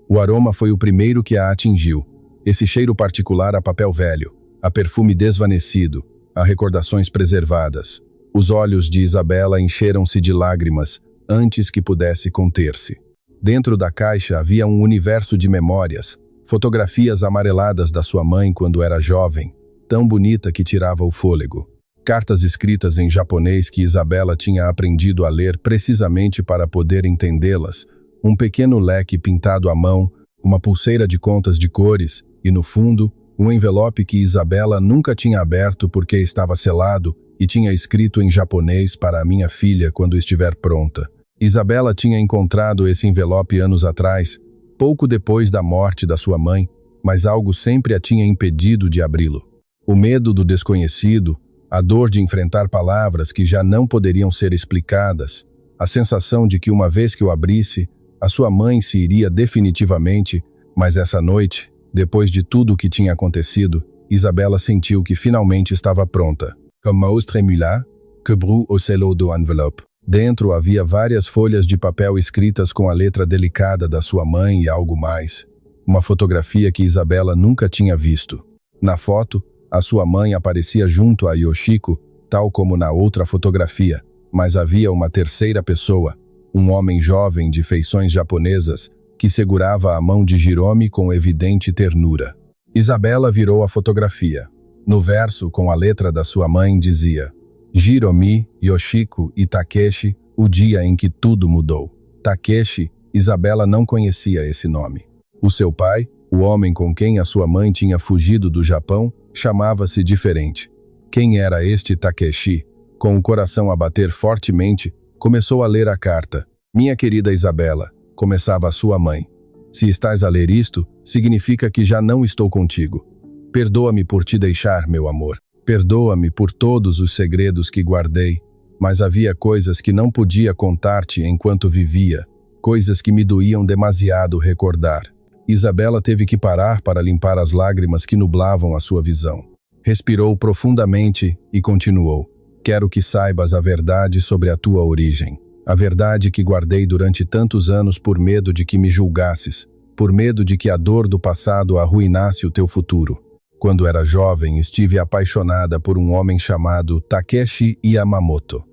O aroma foi o primeiro que a atingiu. Esse cheiro particular a papel velho, a perfume desvanecido, a recordações preservadas. Os olhos de Isabela encheram-se de lágrimas antes que pudesse conter-se. Dentro da caixa havia um universo de memórias, fotografias amareladas da sua mãe quando era jovem, tão bonita que tirava o fôlego. Cartas escritas em japonês que Isabela tinha aprendido a ler precisamente para poder entendê-las, um pequeno leque pintado à mão, uma pulseira de contas de cores e, no fundo, um envelope que Isabela nunca tinha aberto porque estava selado e tinha escrito em japonês para a minha filha quando estiver pronta. Isabela tinha encontrado esse envelope anos atrás, pouco depois da morte da sua mãe, mas algo sempre a tinha impedido de abri-lo. O medo do desconhecido, a dor de enfrentar palavras que já não poderiam ser explicadas, a sensação de que uma vez que o abrisse, a sua mãe se iria definitivamente, mas essa noite, depois de tudo o que tinha acontecido, Isabela sentiu que finalmente estava pronta. Comme tremula, quebrou o selo do envelope. Dentro havia várias folhas de papel escritas com a letra delicada da sua mãe e algo mais. Uma fotografia que Isabela nunca tinha visto. Na foto, a sua mãe aparecia junto a Yoshiko, tal como na outra fotografia, mas havia uma terceira pessoa, um homem jovem de feições japonesas, que segurava a mão de Jirome com evidente ternura. Isabela virou a fotografia. No verso, com a letra da sua mãe, dizia: Jirome, Yoshiko e Takeshi, o dia em que tudo mudou. Takeshi, Isabela não conhecia esse nome. O seu pai, o homem com quem a sua mãe tinha fugido do Japão, chamava-se diferente. Quem era este Takeshi? Com o coração a bater fortemente, começou a ler a carta. Minha querida Isabela, começava a sua mãe. Se estás a ler isto, significa que já não estou contigo. Perdoa-me por te deixar, meu amor. Perdoa-me por todos os segredos que guardei, mas havia coisas que não podia contar-te enquanto vivia, coisas que me doíam demasiado recordar. Isabela teve que parar para limpar as lágrimas que nublavam a sua visão. Respirou profundamente e continuou. Quero que saibas a verdade sobre a tua origem. A verdade que guardei durante tantos anos por medo de que me julgasses, por medo de que a dor do passado arruinasse o teu futuro. Quando era jovem, estive apaixonada por um homem chamado Takeshi Yamamoto.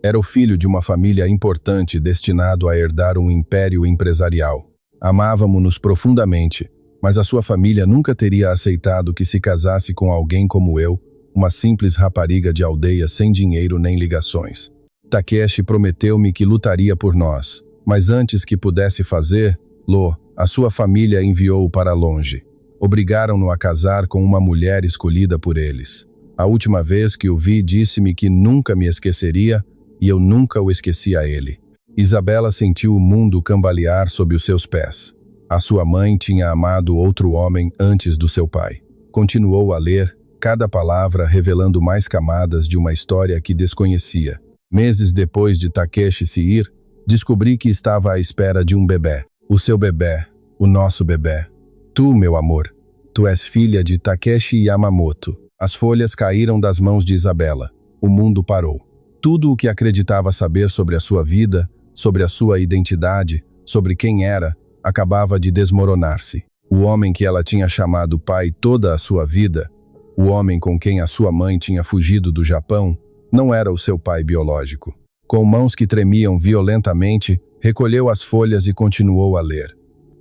Era o filho de uma família importante destinado a herdar um império empresarial. Amávamo-nos profundamente, mas a sua família nunca teria aceitado que se casasse com alguém como eu, uma simples rapariga de aldeia sem dinheiro nem ligações. Takeshi prometeu-me que lutaria por nós, mas antes que pudesse fazê-lo, a sua família enviou-o para longe. Obrigaram-no a casar com uma mulher escolhida por eles. A última vez que o vi, disse-me que nunca me esqueceria e eu nunca o esqueci a ele. Isabela sentiu o mundo cambalear sob os seus pés. A sua mãe tinha amado outro homem antes do seu pai. Continuou a ler, cada palavra revelando mais camadas de uma história que desconhecia. Meses depois de Takeshi se ir, descobri que estava à espera de um bebê. O seu bebê, o nosso bebê. Tu, meu amor, tu és filha de Takeshi Yamamoto. As folhas caíram das mãos de Isabela. O mundo parou. Tudo o que acreditava saber sobre a sua vida, sobre a sua identidade, sobre quem era, acabava de desmoronar-se. O homem que ela tinha chamado pai toda a sua vida, o homem com quem a sua mãe tinha fugido do Japão, não era o seu pai biológico. Com mãos que tremiam violentamente, recolheu as folhas e continuou a ler.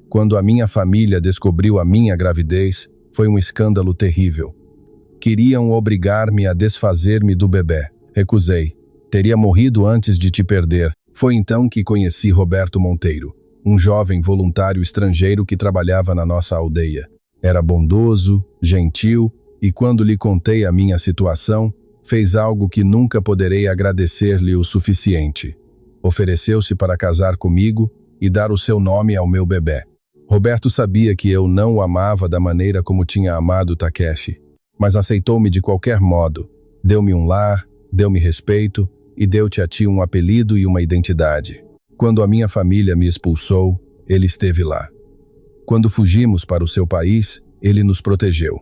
Quando a minha família descobriu a minha gravidez, foi um escândalo terrível. Queriam obrigar-me a desfazer-me do bebê. Recusei. Teria morrido antes de te perder. Foi então que conheci Roberto Monteiro. um jovem voluntário estrangeiro que trabalhava na nossa aldeia. Era bondoso, gentil e, quando lhe contei a minha situação, fez algo que nunca poderei agradecer-lhe o suficiente. Ofereceu-se para casar comigo e dar o seu nome ao meu bebê. Roberto sabia que eu não o amava da maneira como tinha amado Takeshi, mas aceitou-me de qualquer modo. Deu-me um lar, deu-me respeito e deu-te a ti um apelido e uma identidade. Quando a minha família me expulsou, ele esteve lá. Quando fugimos para o seu país, ele nos protegeu.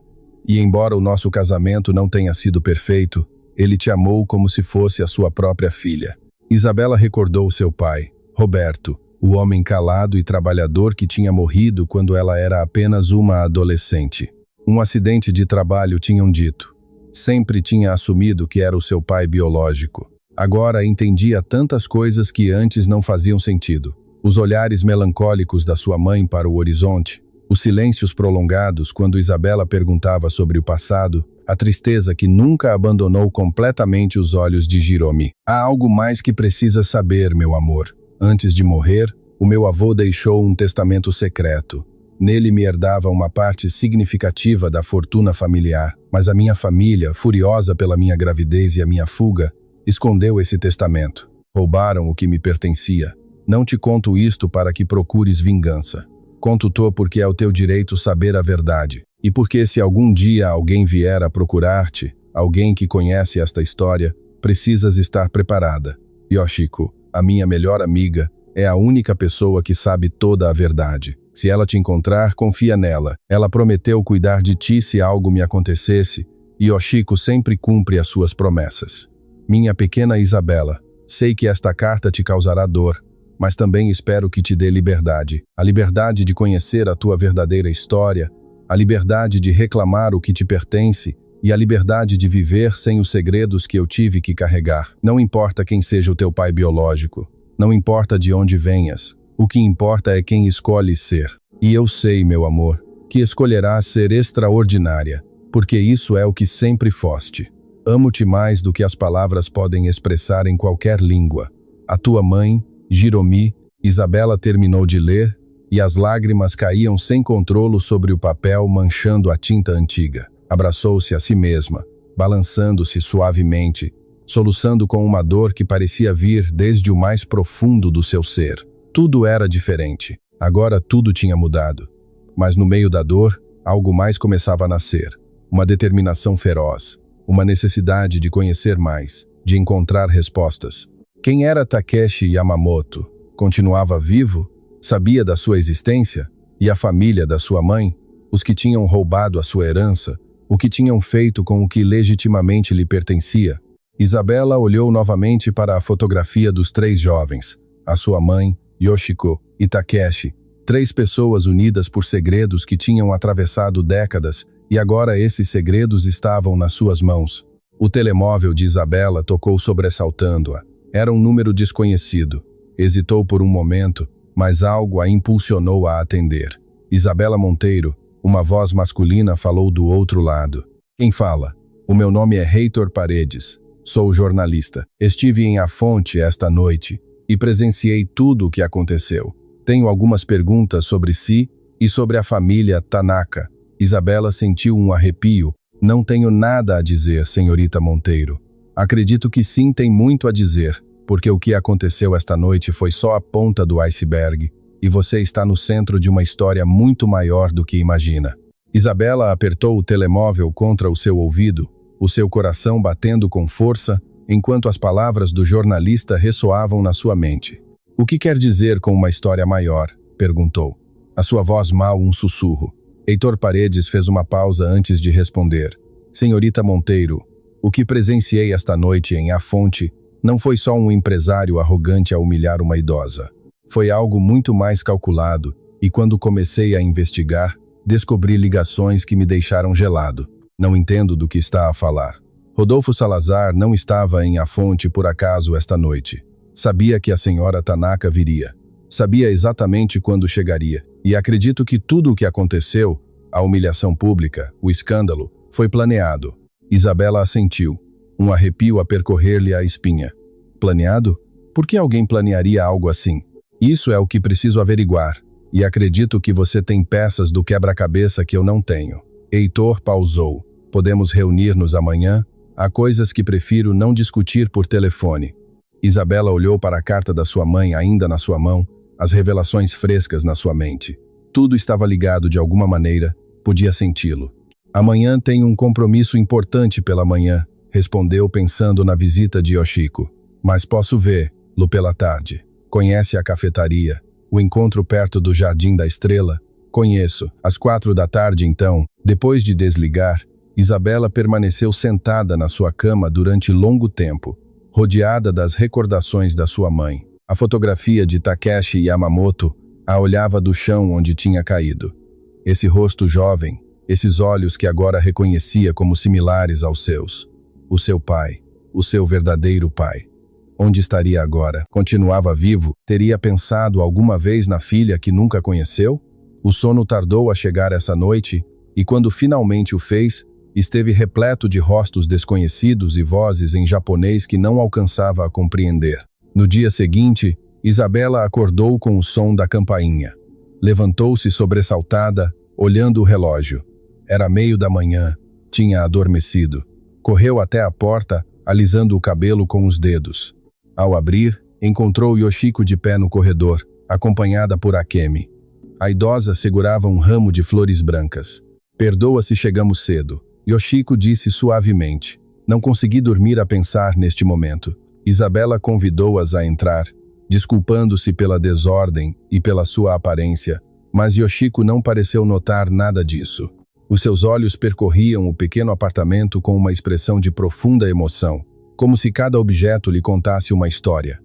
E embora o nosso casamento não tenha sido perfeito, ele te amou como se fosse a sua própria filha. Isabela recordou seu pai, Roberto, o homem calado e trabalhador que tinha morrido quando ela era apenas uma adolescente. Um acidente de trabalho, tinham dito. Sempre tinha assumido que era o seu pai biológico. Agora entendia tantas coisas que antes não faziam sentido. Os olhares melancólicos da sua mãe para o horizonte, os silêncios prolongados quando Isabela perguntava sobre o passado, a tristeza que nunca abandonou completamente os olhos de Hiromi. Há algo mais que precisa saber, meu amor. Antes de morrer, o meu avô deixou um testamento secreto. Nele me herdava uma parte significativa da fortuna familiar, mas a minha família, furiosa pela minha gravidez e a minha fuga, escondeu esse testamento. Roubaram o que me pertencia. Não te conto isto para que procures vingança. Conto-te porque é o teu direito saber a verdade. E porque se algum dia alguém vier a procurar-te, alguém que conhece esta história, precisas estar preparada. Yoshiko, a minha melhor amiga, é a única pessoa que sabe toda a verdade. Se ela te encontrar, confia nela. Ela prometeu cuidar de ti se algo me acontecesse, e Yoshiko sempre cumpre as suas promessas. Minha pequena Isabela, sei que esta carta te causará dor, mas também espero que te dê liberdade. A liberdade de conhecer a tua verdadeira história, a liberdade de reclamar o que te pertence e a liberdade de viver sem os segredos que eu tive que carregar. Não importa quem seja o teu pai biológico, não importa de onde venhas, o que importa é quem escolhes ser. E eu sei, meu amor, que escolherás ser extraordinária, porque isso é o que sempre foste. Amo-te mais do que as palavras podem expressar em qualquer língua. A tua mãe, Hiromi. Isabela terminou de ler, e as lágrimas caíam sem controlo sobre o papel, manchando a tinta antiga. Abraçou-se a si mesma, balançando-se suavemente, soluçando com uma dor que parecia vir desde o mais profundo do seu ser. Tudo era diferente. Agora tudo tinha mudado. Mas no meio da dor, algo mais começava a nascer. Uma determinação feroz. Uma necessidade de conhecer mais, de encontrar respostas. Quem era Takeshi Yamamoto? Continuava vivo? Sabia da sua existência? E a família da sua mãe? Os que tinham roubado a sua herança? O que tinham feito com o que legitimamente lhe pertencia? Isabela olhou novamente para a fotografia dos três jovens, a sua mãe, Yoshiko e Takeshi, três pessoas unidas por segredos que tinham atravessado décadas, e agora esses segredos estavam nas suas mãos. O telemóvel de Isabela tocou sobressaltando-a. Era um número desconhecido. Hesitou por um momento, mas algo a impulsionou a atender. Isabela Monteiro, uma voz masculina falou do outro lado. Quem fala? O meu nome é Heitor Paredes. Sou jornalista. Estive em A Fonte esta noite e presenciei tudo o que aconteceu. Tenho algumas perguntas sobre si e sobre a família Tanaka. Isabela sentiu um arrepio. Não tenho nada a dizer, senhorita Monteiro. Acredito que sim, tem muito a dizer, porque o que aconteceu esta noite foi só a ponta do iceberg, e você está no centro de uma história muito maior do que imagina. Isabela apertou o telemóvel contra o seu ouvido, o seu coração batendo com força, enquanto as palavras do jornalista ressoavam na sua mente. O que quer dizer com uma história maior? Perguntou. A sua voz mal um sussurro. Heitor Paredes fez uma pausa antes de responder. Senhorita Monteiro, o que presenciei esta noite em A Fonte não foi só um empresário arrogante a humilhar uma idosa. Foi algo muito mais calculado, e quando comecei a investigar, descobri ligações que me deixaram gelado. Não entendo do que está a falar. Rodolfo Salazar não estava em A Fonte por acaso esta noite. Sabia que a senhora Tanaka viria. Sabia exatamente quando chegaria. E acredito que tudo o que aconteceu, a humilhação pública, o escândalo, foi planeado. Isabela assentiu, um arrepio a percorrer-lhe a espinha. Planeado? Por que alguém planearia algo assim? Isso é o que preciso averiguar, e acredito que você tem peças do quebra-cabeça que eu não tenho. Heitor pausou. Podemos reunir-nos amanhã? Há coisas que prefiro não discutir por telefone. Isabela olhou para a carta da sua mãe ainda na sua mão, as revelações frescas na sua mente. Tudo estava ligado de alguma maneira, podia senti-lo. Amanhã tenho um compromisso importante pela manhã, respondeu pensando na visita de Yoshiko. Mas posso vê-lo pela tarde. Conhece a cafetaria, o encontro perto do Jardim da Estrela? Conheço. Às 4 da tarde, então, depois de desligar, Isabela permaneceu sentada na sua cama durante longo tempo, rodeada das recordações da sua mãe. A fotografia de Takeshi Yamamoto a olhava do chão onde tinha caído. Esse rosto jovem, esses olhos que agora reconhecia como similares aos seus. O seu pai, o seu verdadeiro pai. Onde estaria agora? Continuava vivo? Teria pensado alguma vez na filha que nunca conheceu? O sono tardou a chegar essa noite, e quando finalmente o fez, esteve repleto de rostos desconhecidos e vozes em japonês que não alcançava a compreender. No dia seguinte, Isabela acordou com o som da campainha. Levantou-se sobressaltada, olhando o relógio. Era meio da manhã, tinha adormecido. Correu até a porta, alisando o cabelo com os dedos. Ao abrir, encontrou Yoshiko de pé no corredor, acompanhada por Akemi. A idosa segurava um ramo de flores brancas. Perdoa se chegamos cedo. Yoshiko disse suavemente. Não consegui dormir a pensar neste momento. Isabela convidou-as a entrar, desculpando-se pela desordem e pela sua aparência, mas Yoshiko não pareceu notar nada disso. Os seus olhos percorriam o pequeno apartamento com uma expressão de profunda emoção, como se cada objeto lhe contasse uma história.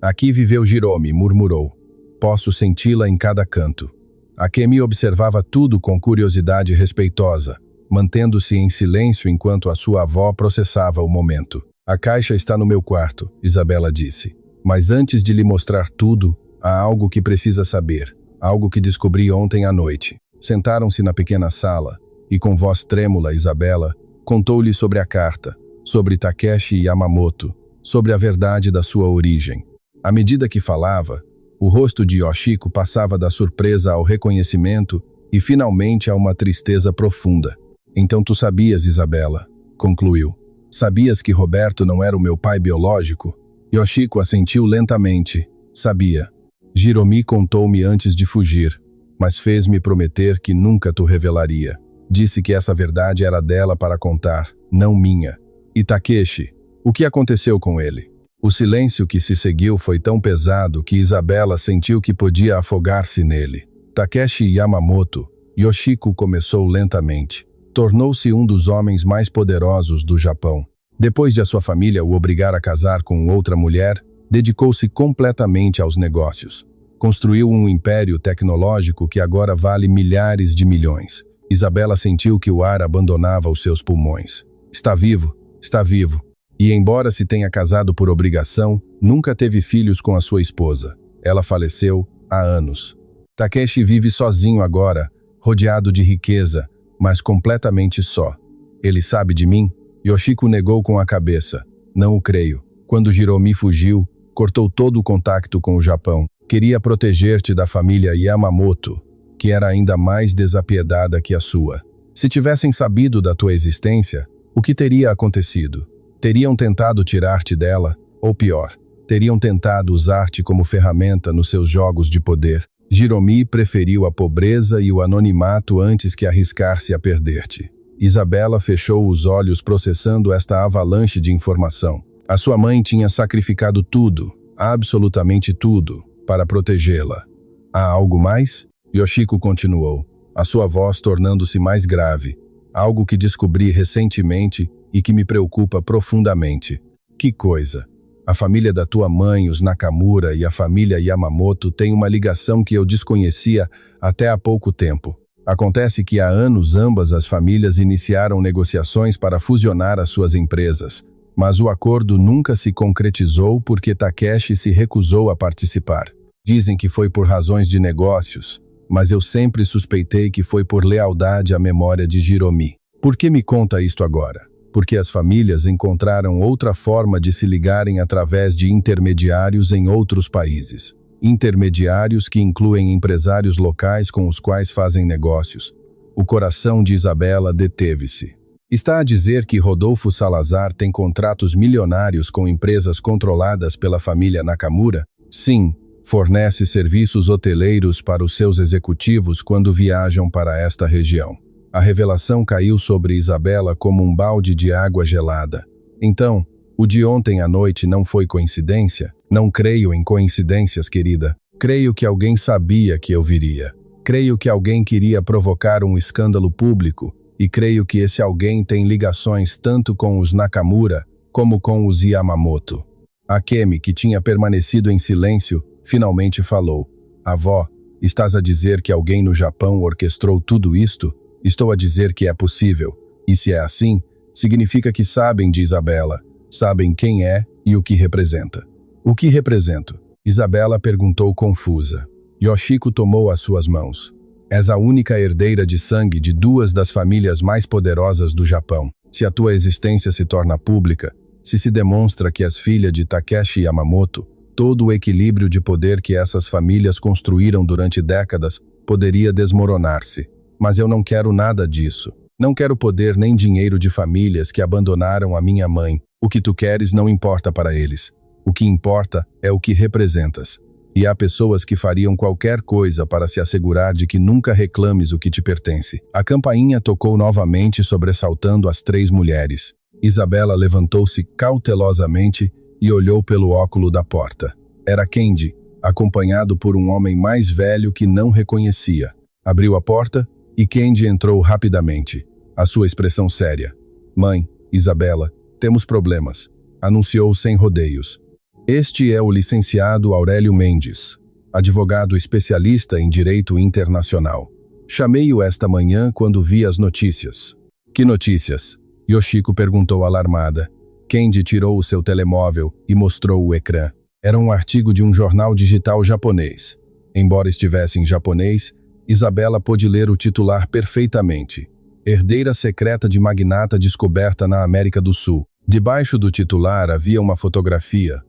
Aqui viveu Hiromi, murmurou. Posso senti-la em cada canto. Akemi observava tudo com curiosidade respeitosa, mantendo-se em silêncio enquanto a sua avó processava o momento. A caixa está no meu quarto, Isabela disse. Mas antes de lhe mostrar tudo, há algo que precisa saber, algo que descobri ontem à noite. Sentaram-se na pequena sala, e com voz trêmula, Isabela contou-lhe sobre a carta, sobre Takeshi Yamamoto, sobre a verdade da sua origem. À medida que falava, o rosto de Yoshiko passava da surpresa ao reconhecimento e finalmente a uma tristeza profunda. Então tu sabias, Isabela, concluiu. Sabias que Roberto não era o meu pai biológico? Yoshiko assentiu lentamente. Sabia. Hiromi contou-me antes de fugir, mas fez-me prometer que nunca tu revelaria. Disse que essa verdade era dela para contar, não minha. E Takeshi, o que aconteceu com ele? O silêncio que se seguiu foi tão pesado que Isabela sentiu que podia afogar-se nele. Takeshi Yamamoto, Yoshiko começou lentamente. Tornou-se um dos homens mais poderosos do Japão. Depois de a sua família o obrigar a casar com outra mulher, dedicou-se completamente aos negócios. Construiu um império tecnológico que agora vale milhares de milhões. Isabela sentiu que o ar abandonava os seus pulmões. Está vivo, está vivo. E embora se tenha casado por obrigação, nunca teve filhos com a sua esposa. Ela faleceu há anos. Takeshi vive sozinho agora, rodeado de riqueza, mas completamente só. Ele sabe de mim? Yoshiko negou com a cabeça. Não o creio. Quando Hiromi fugiu, cortou todo o contato com o Japão. Queria proteger-te da família Yamamoto, que era ainda mais desapiedada que a sua. Se tivessem sabido da tua existência, o que teria acontecido? Teriam tentado tirar-te dela, ou pior, teriam tentado usar-te como ferramenta nos seus jogos de poder. Hiromi preferiu a pobreza e o anonimato antes que arriscar-se a perder-te. Isabela fechou os olhos processando esta avalanche de informação. A sua mãe tinha sacrificado tudo, absolutamente tudo, para protegê-la. Há algo mais? Yoshiko continuou, a sua voz tornando-se mais grave. Algo que descobri recentemente e que me preocupa profundamente. Que coisa! A família da tua mãe, os Nakamura e a família Yamamoto têm uma ligação que eu desconhecia até há pouco tempo. Acontece que há anos ambas as famílias iniciaram negociações para fusionar as suas empresas, mas o acordo nunca se concretizou porque Takeshi se recusou a participar. Dizem que foi por razões de negócios, mas eu sempre suspeitei que foi por lealdade à memória de Hiromi. Por que me conta isto agora? Porque as famílias encontraram outra forma de se ligarem através de intermediários em outros países. intermediários que incluem empresários locais com os quais fazem negócios. O coração de Isabela deteve-se. Está a dizer que Rodolfo Salazar tem contratos milionários com empresas controladas pela família Nakamura? Sim, fornece serviços hoteleiros para os seus executivos quando viajam para esta região. A revelação caiu sobre Isabela como um balde de água gelada. Então, o de ontem à noite não foi coincidência? Não creio em coincidências, querida. Creio que alguém sabia que eu viria. Creio que alguém queria provocar um escândalo público. E creio que esse alguém tem ligações tanto com os Nakamura como com os Yamamoto. Akemi, que tinha permanecido em silêncio, finalmente falou. Avó, estás a dizer que alguém no Japão orquestrou tudo isto? Estou a dizer que é possível. E se é assim, significa que sabem de Isabela, sabem quem é e o que representa. O que represento? Isabela perguntou confusa. Yoshiko tomou as suas mãos. És a única herdeira de sangue de duas das famílias mais poderosas do Japão. Se a tua existência se torna pública, se demonstra que és filha de Takeshi Yamamoto, todo o equilíbrio de poder que essas famílias construíram durante décadas poderia desmoronar-se. Mas eu não quero nada disso. Não quero poder nem dinheiro de famílias que abandonaram a minha mãe. O que tu queres não importa para eles. O que importa é o que representas. E há pessoas que fariam qualquer coisa para se assegurar de que nunca reclames o que te pertence. A campainha tocou novamente, sobressaltando as três mulheres. Isabela levantou-se cautelosamente e olhou pelo óculo da porta. Era Kendi, acompanhado por um homem mais velho que não reconhecia. Abriu a porta e Kendi entrou rapidamente. A sua expressão séria. Mãe, Isabela, temos problemas, anunciou sem rodeios. Este é o licenciado Aurélio Mendes, advogado especialista em direito internacional. Chamei-o esta manhã quando vi as notícias. Que notícias? Yoshiko perguntou alarmada. Kendi tirou o seu telemóvel e mostrou o ecrã. Era um artigo de um jornal digital japonês. Embora estivesse em japonês, Isabela pôde ler o titular perfeitamente. Herdeira secreta de magnata descoberta na América do Sul. Debaixo do titular havia uma fotografia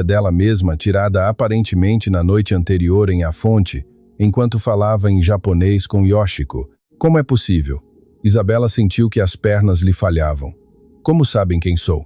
dela mesma tirada aparentemente na noite anterior em A Fonte, enquanto falava em japonês com Yoshiko. Como é possível? Isabela sentiu que as pernas lhe falhavam. Como sabem quem sou?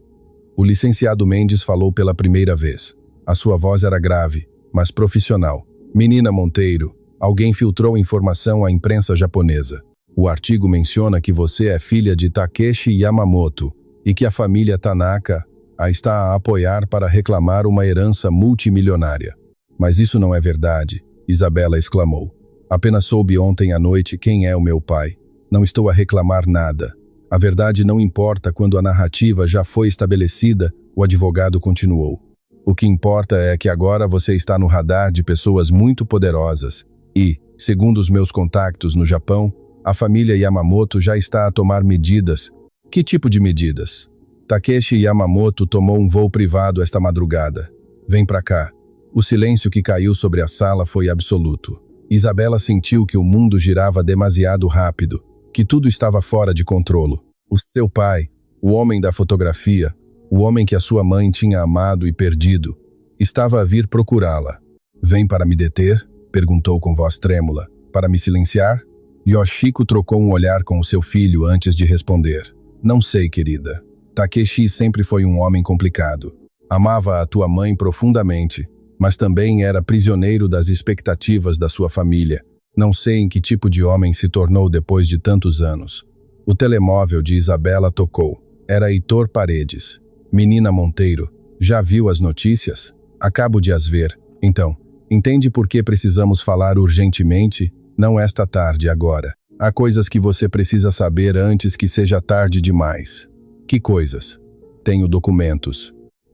O licenciado Mendes falou pela primeira vez. A sua voz era grave, mas profissional. Menina Monteiro, alguém filtrou informação à imprensa japonesa. O artigo menciona que você é filha de Takeshi Yamamoto e que a família Tanaka a está a apoiar para reclamar uma herança multimilionária. Mas isso não é verdade, Isabela exclamou. Apenas soube ontem à noite quem é o meu pai. Não estou a reclamar nada. A verdade não importa quando a narrativa já foi estabelecida, o advogado continuou. O que importa é que agora você está no radar de pessoas muito poderosas e, segundo os meus contactos no Japão, a família Yamamoto já está a tomar medidas. Que tipo de medidas? Takeshi Yamamoto tomou um voo privado esta madrugada. Vem pra cá. O silêncio que caiu sobre a sala foi absoluto. Isabela sentiu que o mundo girava demasiado rápido, que tudo estava fora de controle. O seu pai, o homem da fotografia, o homem que a sua mãe tinha amado e perdido, estava a vir procurá-la. Vem para me deter? Perguntou com voz trêmula. Para me silenciar? Yoshiko trocou um olhar com o seu filho antes de responder. Não sei, querida. Takeshi sempre foi um homem complicado. Amava a tua mãe profundamente, mas também era prisioneiro das expectativas da sua família. Não sei em que tipo de homem se tornou depois de tantos anos. O telemóvel de Isabela tocou. Era Heitor Paredes. Menina Monteiro, já viu as notícias? Acabo de as ver. Então, entende por que precisamos falar urgentemente? Não esta tarde, agora. Há coisas que você precisa saber antes que seja tarde demais. Que coisas? Tenho documentos.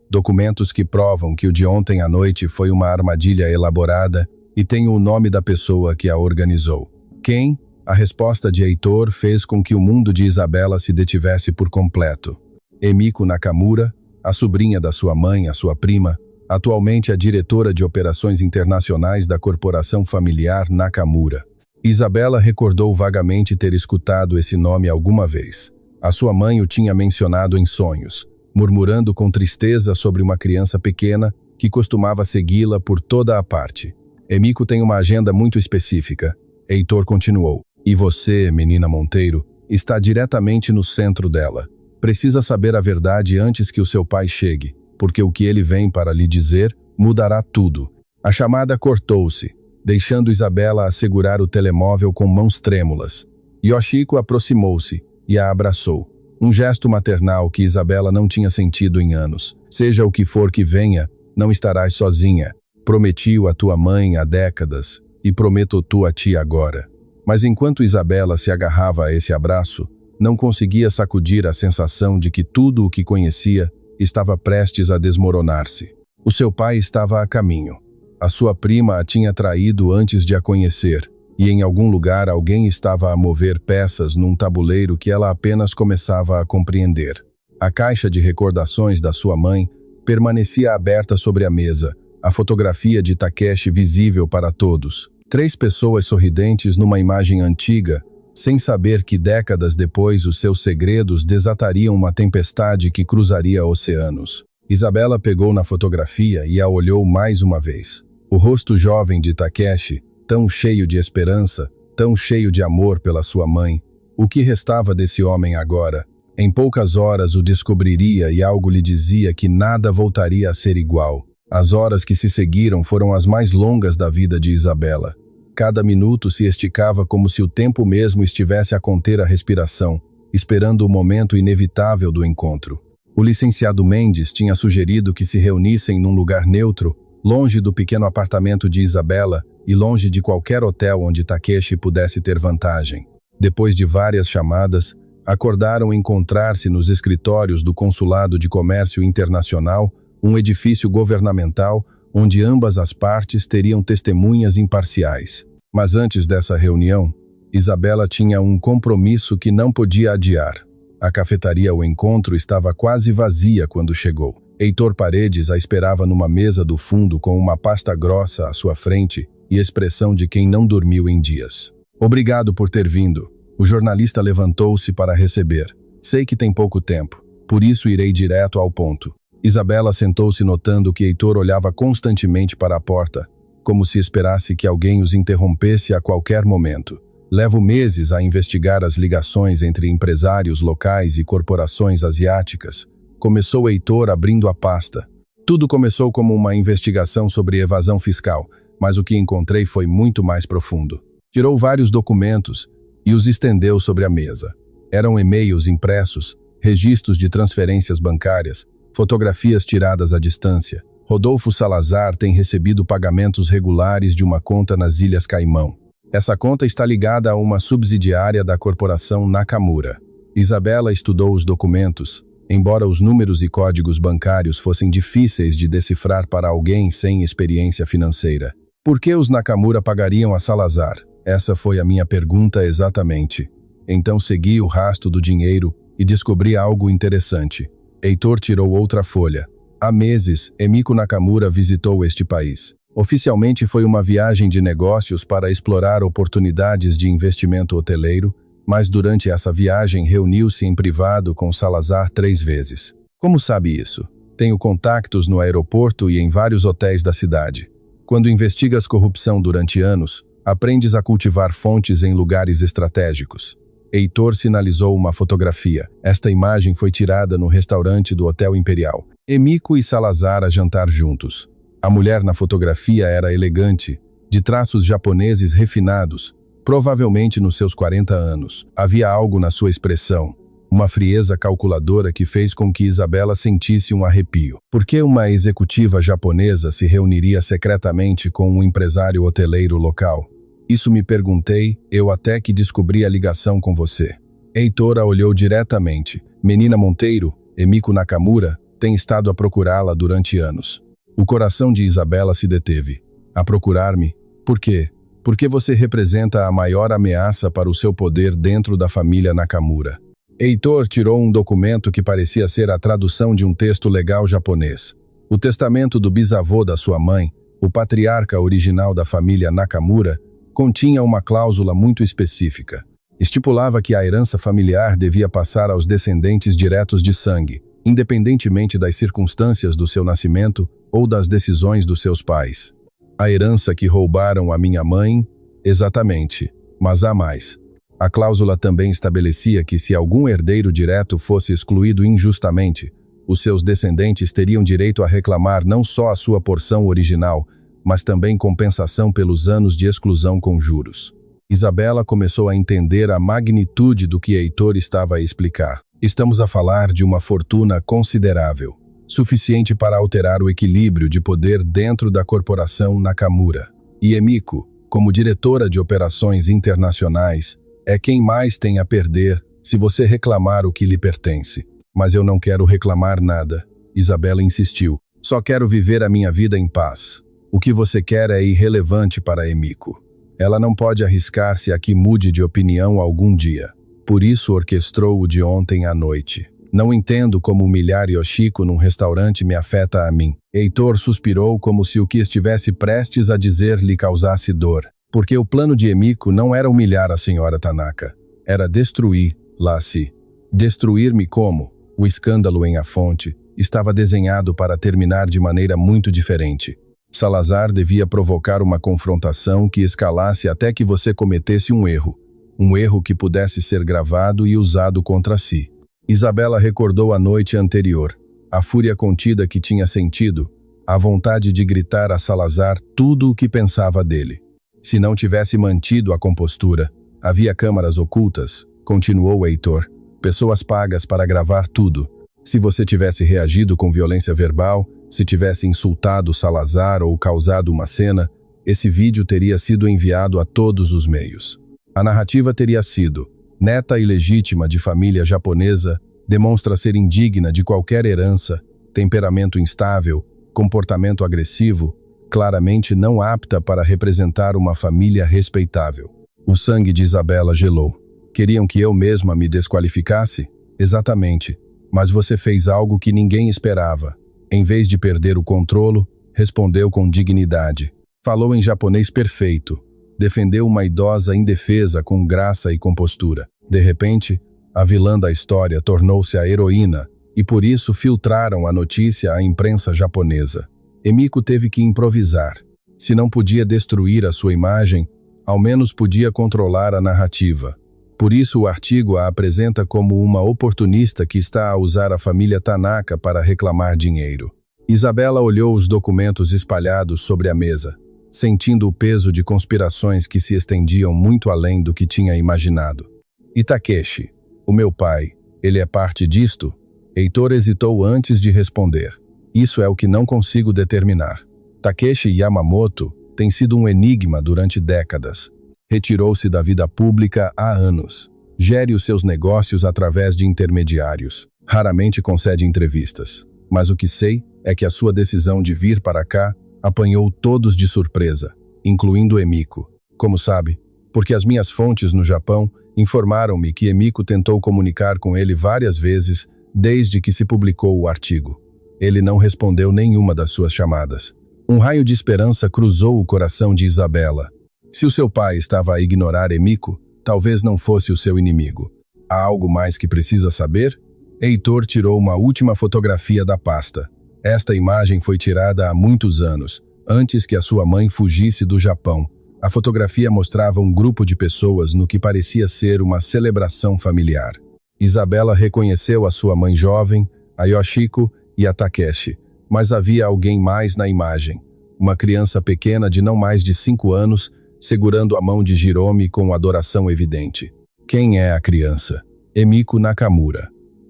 Documentos que provam que o de ontem à noite foi uma armadilha elaborada e tenho o nome da pessoa que a organizou. Quem? A resposta de Heitor fez com que o mundo de Isabela se detivesse por completo. Emiko Nakamura, a sobrinha da sua mãe, a sua prima, atualmente a diretora de operações internacionais da corporação familiar Nakamura. Isabela recordou vagamente ter escutado esse nome alguma vez. A sua mãe o tinha mencionado em sonhos, murmurando com tristeza sobre uma criança pequena que costumava segui-la por toda a parte. Emiko tem uma agenda muito específica. Heitor continuou. E você, menina Monteiro, está diretamente no centro dela. Precisa saber a verdade antes que o seu pai chegue, porque o que ele vem para lhe dizer mudará tudo. A chamada cortou-se, deixando Isabela a segurar o telemóvel com mãos trêmulas. Yoshiko aproximou-se e a abraçou. Um gesto maternal que Isabela não tinha sentido em anos. Seja o que for que venha, não estarás sozinha. Prometi-o a tua mãe há décadas e prometo-tu a ti agora. Mas enquanto Isabela se agarrava a esse abraço, não conseguia sacudir a sensação de que tudo o que conhecia estava prestes a desmoronar-se. O seu pai estava a caminho. A sua prima a tinha traído antes de a conhecer, e em algum lugar alguém estava a mover peças num tabuleiro que ela apenas começava a compreender. A caixa de recordações da sua mãe permanecia aberta sobre a mesa, a fotografia de Takeshi visível para todos. 3 pessoas sorridentes numa imagem antiga, sem saber que décadas depois os seus segredos desatariam uma tempestade que cruzaria oceanos. Isabela pegou na fotografia e a olhou mais uma vez. O rosto jovem de Takeshi, tão cheio de esperança, tão cheio de amor pela sua mãe. O que restava desse homem agora? Em poucas horas o descobriria e algo lhe dizia que nada voltaria a ser igual. As horas que se seguiram foram as mais longas da vida de Isabela. Cada minuto se esticava como se o tempo mesmo estivesse a conter a respiração, esperando o momento inevitável do encontro. O licenciado Mendes tinha sugerido que se reunissem num lugar neutro, longe do pequeno apartamento de Isabela e longe de qualquer hotel onde Takeshi pudesse ter vantagem. Depois de várias chamadas, acordaram encontrar-se nos escritórios do Consulado de Comércio Internacional, um edifício governamental onde ambas as partes teriam testemunhas imparciais. Mas antes dessa reunião, Isabela tinha um compromisso que não podia adiar. A cafetaria O Encontro estava quase vazia quando chegou. Heitor Paredes a esperava numa mesa do fundo com uma pasta grossa à sua frente e expressão de quem não dormiu em dias. Obrigado por ter vindo. O jornalista levantou-se para receber. Sei que tem pouco tempo, por isso irei direto ao ponto. Isabela sentou-se notando que Heitor olhava constantemente para a porta, como se esperasse que alguém os interrompesse a qualquer momento. Levo meses a investigar as ligações entre empresários locais e corporações asiáticas. Começou Heitor abrindo a pasta. Tudo começou como uma investigação sobre evasão fiscal, mas o que encontrei foi muito mais profundo. Tirou vários documentos e os estendeu sobre a mesa. Eram e-mails impressos, registros de transferências bancárias, fotografias tiradas à distância. Rodolfo Salazar tem recebido pagamentos regulares de uma conta nas Ilhas Caimão. Essa conta está ligada a uma subsidiária da corporação Nakamura. Isabela estudou os documentos, embora os números e códigos bancários fossem difíceis de decifrar para alguém sem experiência financeira. Por que os Nakamura pagariam a Salazar? Essa foi a minha pergunta exatamente. Então segui o rastro do dinheiro e descobri algo interessante. Heitor tirou outra folha. Há meses, Emiko Nakamura visitou este país. Oficialmente foi uma viagem de negócios para explorar oportunidades de investimento hoteleiro, mas durante essa viagem reuniu-se em privado com Salazar 3 vezes. Como sabe isso? Tenho contactos no aeroporto e em vários hotéis da cidade. Quando investigas corrupção durante anos, aprendes a cultivar fontes em lugares estratégicos. Heitor sinalizou uma fotografia. Esta imagem foi tirada no restaurante do Hotel Imperial. Emiko e Salazar a jantar juntos. A mulher na fotografia era elegante, de traços japoneses refinados, provavelmente nos seus 40 anos. Havia algo na sua expressão, uma frieza calculadora que fez com que Isabela sentisse um arrepio. Por que uma executiva japonesa se reuniria secretamente com um empresário hoteleiro local? Isso me perguntei, eu até que descobri a ligação com você. Heitor a olhou diretamente. Menina Monteiro, Emiko Nakamura, tem estado a procurá-la durante anos. O coração de Isabela se deteve. A procurar-me? Por quê? Porque você representa a maior ameaça para o seu poder dentro da família Nakamura. Heitor tirou um documento que parecia ser a tradução de um texto legal japonês. O testamento do bisavô da sua mãe, o patriarca original da família Nakamura, continha uma cláusula muito específica. Estipulava que a herança familiar devia passar aos descendentes diretos de sangue, independentemente das circunstâncias do seu nascimento ou das decisões dos seus pais. A herança que roubaram a minha mãe, exatamente, mas há mais. A cláusula também estabelecia que se algum herdeiro direto fosse excluído injustamente, os seus descendentes teriam direito a reclamar não só a sua porção original, mas também compensação pelos anos de exclusão com juros. Isabela começou a entender a magnitude do que Heitor estava a explicar. Estamos a falar de uma fortuna considerável, suficiente para alterar o equilíbrio de poder dentro da corporação Nakamura. E Emiko, como diretora de operações internacionais, é quem mais tem a perder se você reclamar o que lhe pertence. Mas eu não quero reclamar nada, Isabela insistiu. Só quero viver a minha vida em paz. O que você quer é irrelevante para Emiko. Ela não pode arriscar-se a que mude de opinião algum dia. Por isso orquestrou o de ontem à noite. Não entendo como humilhar Yoshiko num restaurante me afeta a mim. Heitor suspirou como se o que estivesse prestes a dizer lhe causasse dor. Porque o plano de Emiko não era humilhar a senhora Tanaka. Era destruí-la-se. Destruir-me como? O escândalo em A Fonte estava desenhado para terminar de maneira muito diferente. Salazar devia provocar uma confrontação que escalasse até que você cometesse um erro que pudesse ser gravado e usado contra si. Isabela recordou a noite anterior, a fúria contida que tinha sentido, a vontade de gritar a Salazar tudo o que pensava dele. Se não tivesse mantido a compostura, havia câmaras ocultas, continuou Heitor, pessoas pagas para gravar tudo. Se você tivesse reagido com violência verbal, se tivesse insultado Salazar ou causado uma cena, esse vídeo teria sido enviado a todos os meios. A narrativa teria sido: neta ilegítima de família japonesa, demonstra ser indigna de qualquer herança, temperamento instável, comportamento agressivo, claramente não apta para representar uma família respeitável. O sangue de Isabela gelou. Queriam que eu mesma me desqualificasse? Exatamente. Mas você fez algo que ninguém esperava. Em vez de perder o controle, respondeu com dignidade. Falou em japonês perfeito. Defendeu uma idosa indefesa com graça e compostura. De repente, a vilã da história tornou-se a heroína, e por isso filtraram a notícia à imprensa japonesa. Emiko teve que improvisar. Se não podia destruir a sua imagem, ao menos podia controlar a narrativa. Por isso o artigo a apresenta como uma oportunista que está a usar a família Tanaka para reclamar dinheiro. Isabela olhou os documentos espalhados sobre a mesa, sentindo o peso de conspirações que se estendiam muito além do que tinha imaginado. E Takeshi, o meu pai, ele é parte disto? Heitor hesitou antes de responder. Isso é o que não consigo determinar. Takeshi Yamamoto tem sido um enigma durante décadas. Retirou-se da vida pública há anos. Gere os seus negócios através de intermediários. Raramente concede entrevistas. Mas o que sei é que a sua decisão de vir para cá apanhou todos de surpresa, incluindo Emiko. Como sabe? Porque as minhas fontes no Japão informaram-me que Emiko tentou comunicar com ele várias vezes desde que se publicou o artigo. Ele não respondeu nenhuma das suas chamadas. Um raio de esperança cruzou o coração de Isabela. Se o seu pai estava a ignorar Emiko, talvez não fosse o seu inimigo. Há algo mais que precisa saber? Heitor tirou uma última fotografia da pasta. Esta imagem foi tirada há muitos anos, antes que a sua mãe fugisse do Japão. A fotografia mostrava um grupo de pessoas no que parecia ser uma celebração familiar. Isabela reconheceu a sua mãe jovem, a Yoshiko e a Takeshi, mas havia alguém mais na imagem. Uma criança pequena de não mais de 5 anos, segurando a mão de Hiromi com adoração evidente. Quem é a criança? Emiko Nakamura.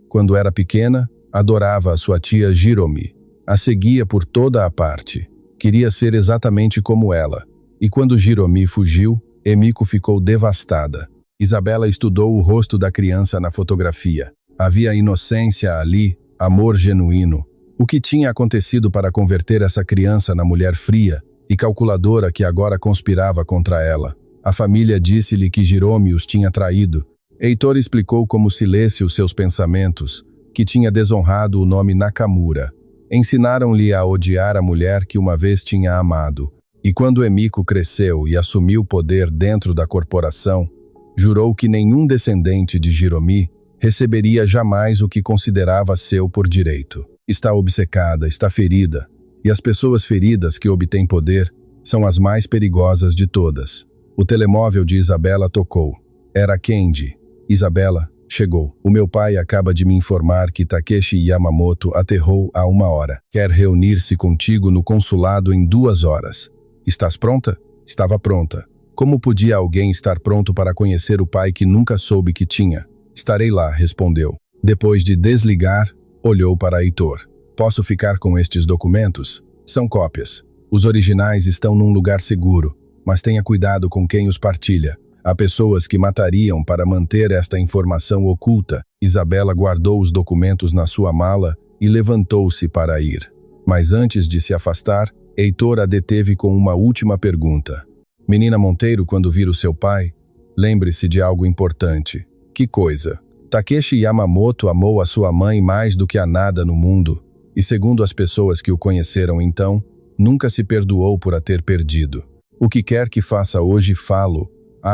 Quando era pequena, adorava a sua tia Hiromi. A seguia por toda a parte. Queria ser exatamente como ela. E quando Hiromi fugiu, Emiko ficou devastada. Isabela estudou o rosto da criança na fotografia. Havia inocência ali, amor genuíno. O que tinha acontecido para converter essa criança na mulher fria e calculadora que agora conspirava contra ela? A família disse-lhe que Hiromi os tinha traído. Heitor explicou como se lesse os seus pensamentos, que tinha desonrado o nome Nakamura. Ensinaram-lhe a odiar a mulher que uma vez tinha amado. E quando Emiko cresceu e assumiu poder dentro da corporação, jurou que nenhum descendente de Hiromi receberia jamais o que considerava seu por direito. Está obcecada, está ferida, e as pessoas feridas que obtêm poder são as mais perigosas de todas. O telemóvel de Isabela tocou. Era Kendi. Isabela, chegou. O meu pai acaba de me informar que Takeshi Yamamoto aterrou há 1 hora. Quer reunir-se contigo no consulado em 2 horas. Estás pronta? Estava pronta. Como podia alguém estar pronto para conhecer o pai que nunca soube que tinha? Estarei lá, respondeu. Depois de desligar, olhou para Heitor. Posso ficar com estes documentos? São cópias. Os originais estão num lugar seguro, mas tenha cuidado com quem os partilha. Há pessoas que matariam para manter esta informação oculta. Isabela guardou os documentos na sua mala e levantou-se para ir. Mas antes de se afastar, Heitor a deteve com uma última pergunta. Menina Monteiro, quando vir o seu pai, lembre-se de algo importante. Que coisa? Takeshi Yamamoto amou a sua mãe mais do que a nada no mundo, e segundo as pessoas que o conheceram então, nunca se perdoou por a ter perdido. O que quer que faça hoje, falo,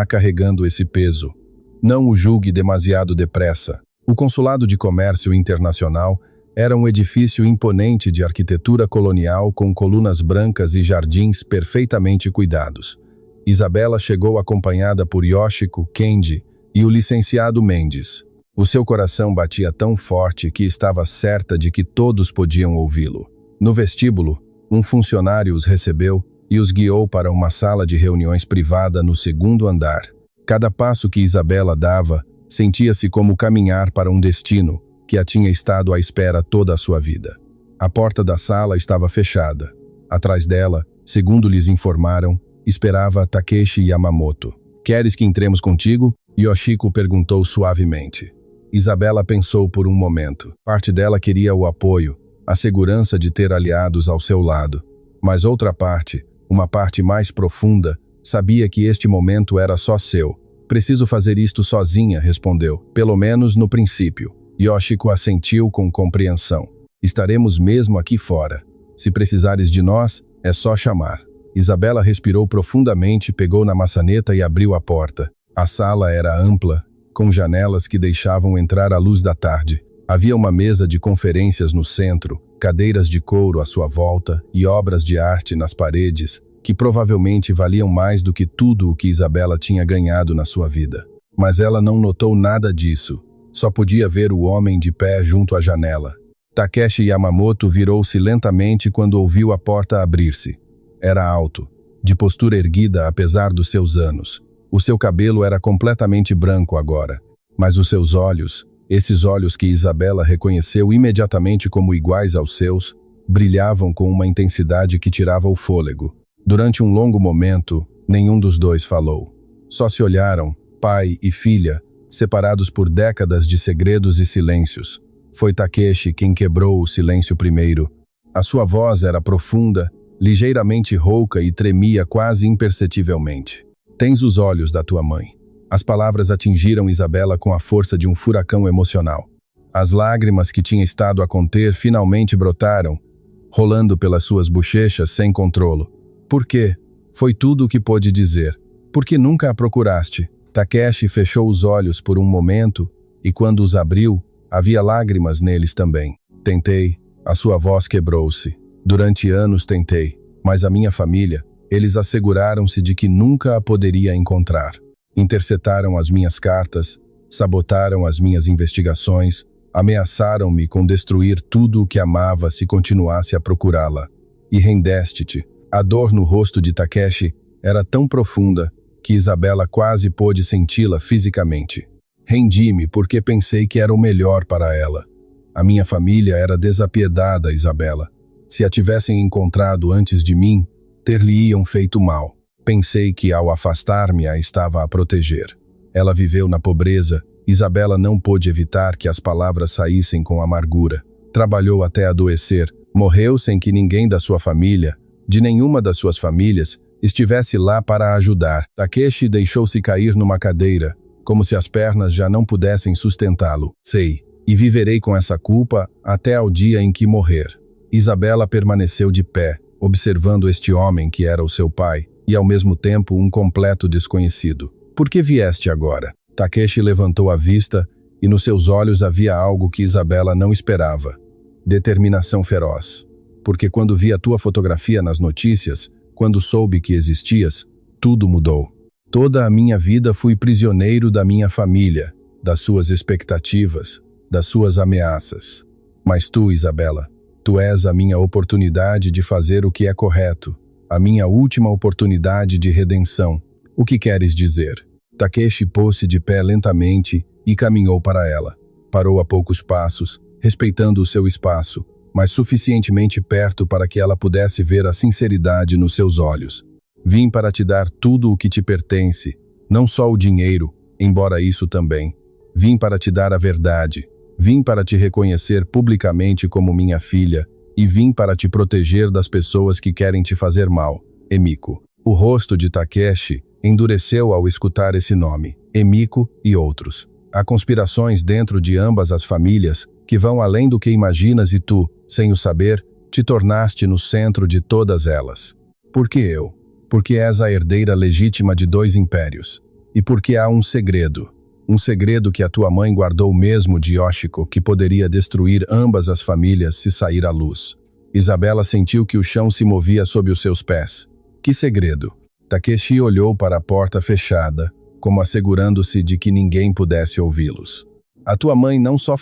carregando esse peso. Não o julgue demasiado depressa. O Consulado de Comércio Internacional era um edifício imponente de arquitetura colonial com colunas brancas e jardins perfeitamente cuidados. Isabela chegou acompanhada por Yoshiko, Kendi e o licenciado Mendes. O seu coração batia tão forte que estava certa de que todos podiam ouvi-lo. No vestíbulo, um funcionário os recebeu e os guiou para uma sala de reuniões privada no 2º andar. Cada passo que Isabela dava, sentia-se como caminhar para um destino que a tinha estado à espera toda a sua vida. A porta da sala estava fechada. Atrás dela, segundo lhes informaram, esperava Takeshi Yamamoto. Queres que entremos contigo? Yoshiko perguntou suavemente. Isabela pensou por um momento. Parte dela queria o apoio, a segurança de ter aliados ao seu lado. Mas outra parte, uma parte mais profunda, sabia que este momento era só seu. Preciso fazer isto sozinha, respondeu. Pelo menos no princípio. Yoshiko assentiu com compreensão. Estaremos mesmo aqui fora. Se precisares de nós, é só chamar. Isabela respirou profundamente, pegou na maçaneta e abriu a porta. A sala era ampla, com janelas que deixavam entrar a luz da tarde. Havia uma mesa de conferências no centro, cadeiras de couro à sua volta e obras de arte nas paredes, que provavelmente valiam mais do que tudo o que Isabela tinha ganhado na sua vida. Mas ela não notou nada disso. Só podia ver o homem de pé junto à janela. Takeshi Yamamoto virou-se lentamente quando ouviu a porta abrir-se. Era alto, de postura erguida apesar dos seus anos. O seu cabelo era completamente branco agora, mas os seus olhos, esses olhos que Isabela reconheceu imediatamente como iguais aos seus, brilhavam com uma intensidade que tirava o fôlego. Durante um longo momento, nenhum dos dois falou. Só se olharam, pai e filha, separados por décadas de segredos e silêncios. Foi Takeshi quem quebrou o silêncio primeiro. A sua voz era profunda, ligeiramente rouca e tremia quase imperceptivelmente. Tens os olhos da tua mãe. As palavras atingiram Isabela com a força de um furacão emocional. As lágrimas que tinha estado a conter finalmente brotaram, rolando pelas suas bochechas sem controlo. Por quê? Foi tudo o que pôde dizer. Por que nunca a procuraste? Takeshi fechou os olhos por um momento e quando os abriu, havia lágrimas neles também. Tentei, a sua voz quebrou-se. Durante anos tentei, mas a minha família, eles asseguraram-se de que nunca a poderia encontrar. Interceptaram as minhas cartas, sabotaram as minhas investigações, ameaçaram-me com destruir tudo o que amava se continuasse a procurá-la. E rendeste-te. A dor no rosto de Takeshi era tão profunda que Isabela quase pôde senti-la fisicamente. Rendi-me porque pensei que era o melhor para ela. A minha família era desapiedada, Isabela. Se a tivessem encontrado antes de mim, ter-lhe-iam feito mal. Pensei que ao afastar-me a estava a proteger. Ela viveu na pobreza. Isabela não pôde evitar que as palavras saíssem com amargura. Trabalhou até adoecer. Morreu sem que ninguém da sua família, de nenhuma das suas famílias, estivesse lá para a ajudar. Takeshi deixou-se cair numa cadeira, como se as pernas já não pudessem sustentá-lo. Sei, e viverei com essa culpa até ao dia em que morrer. Isabela permaneceu de pé, observando este homem que era o seu pai, e ao mesmo tempo um completo desconhecido. Por que vieste agora? Takeshi levantou a vista e nos seus olhos havia algo que Isabela não esperava: determinação feroz. Porque quando vi a tua fotografia nas notícias, quando soube que existias, tudo mudou. Toda a minha vida fui prisioneiro da minha família, das suas expectativas, das suas ameaças. Mas tu, Isabela, tu és a minha oportunidade de fazer o que é correto, a minha última oportunidade de redenção. O que queres dizer? Takeshi pôs-se de pé lentamente e caminhou para ela. Parou a poucos passos, respeitando o seu espaço, mas suficientemente perto para que ela pudesse ver a sinceridade nos seus olhos. Vim para te dar tudo o que te pertence, não só o dinheiro, embora isso também. Vim para te dar a verdade. Vim para te reconhecer publicamente como minha filha e vim para te proteger das pessoas que querem te fazer mal. Emiko. O rosto de Takeshi endureceu ao escutar esse nome, Emiko e outros. Há conspirações dentro de ambas as famílias que vão além do que imaginas e tu, sem o saber, te tornaste no centro de todas elas. Por que eu? Porque és a herdeira legítima de 2 impérios. E porque há um segredo que a tua mãe guardou mesmo de Yoshiko, que poderia destruir ambas as famílias se sair à luz. Isabela sentiu que o chão se movia sob os seus pés. Que segredo? Takeshi olhou para a porta fechada, como assegurando-se de que ninguém pudesse ouvi-los. A tua mãe não só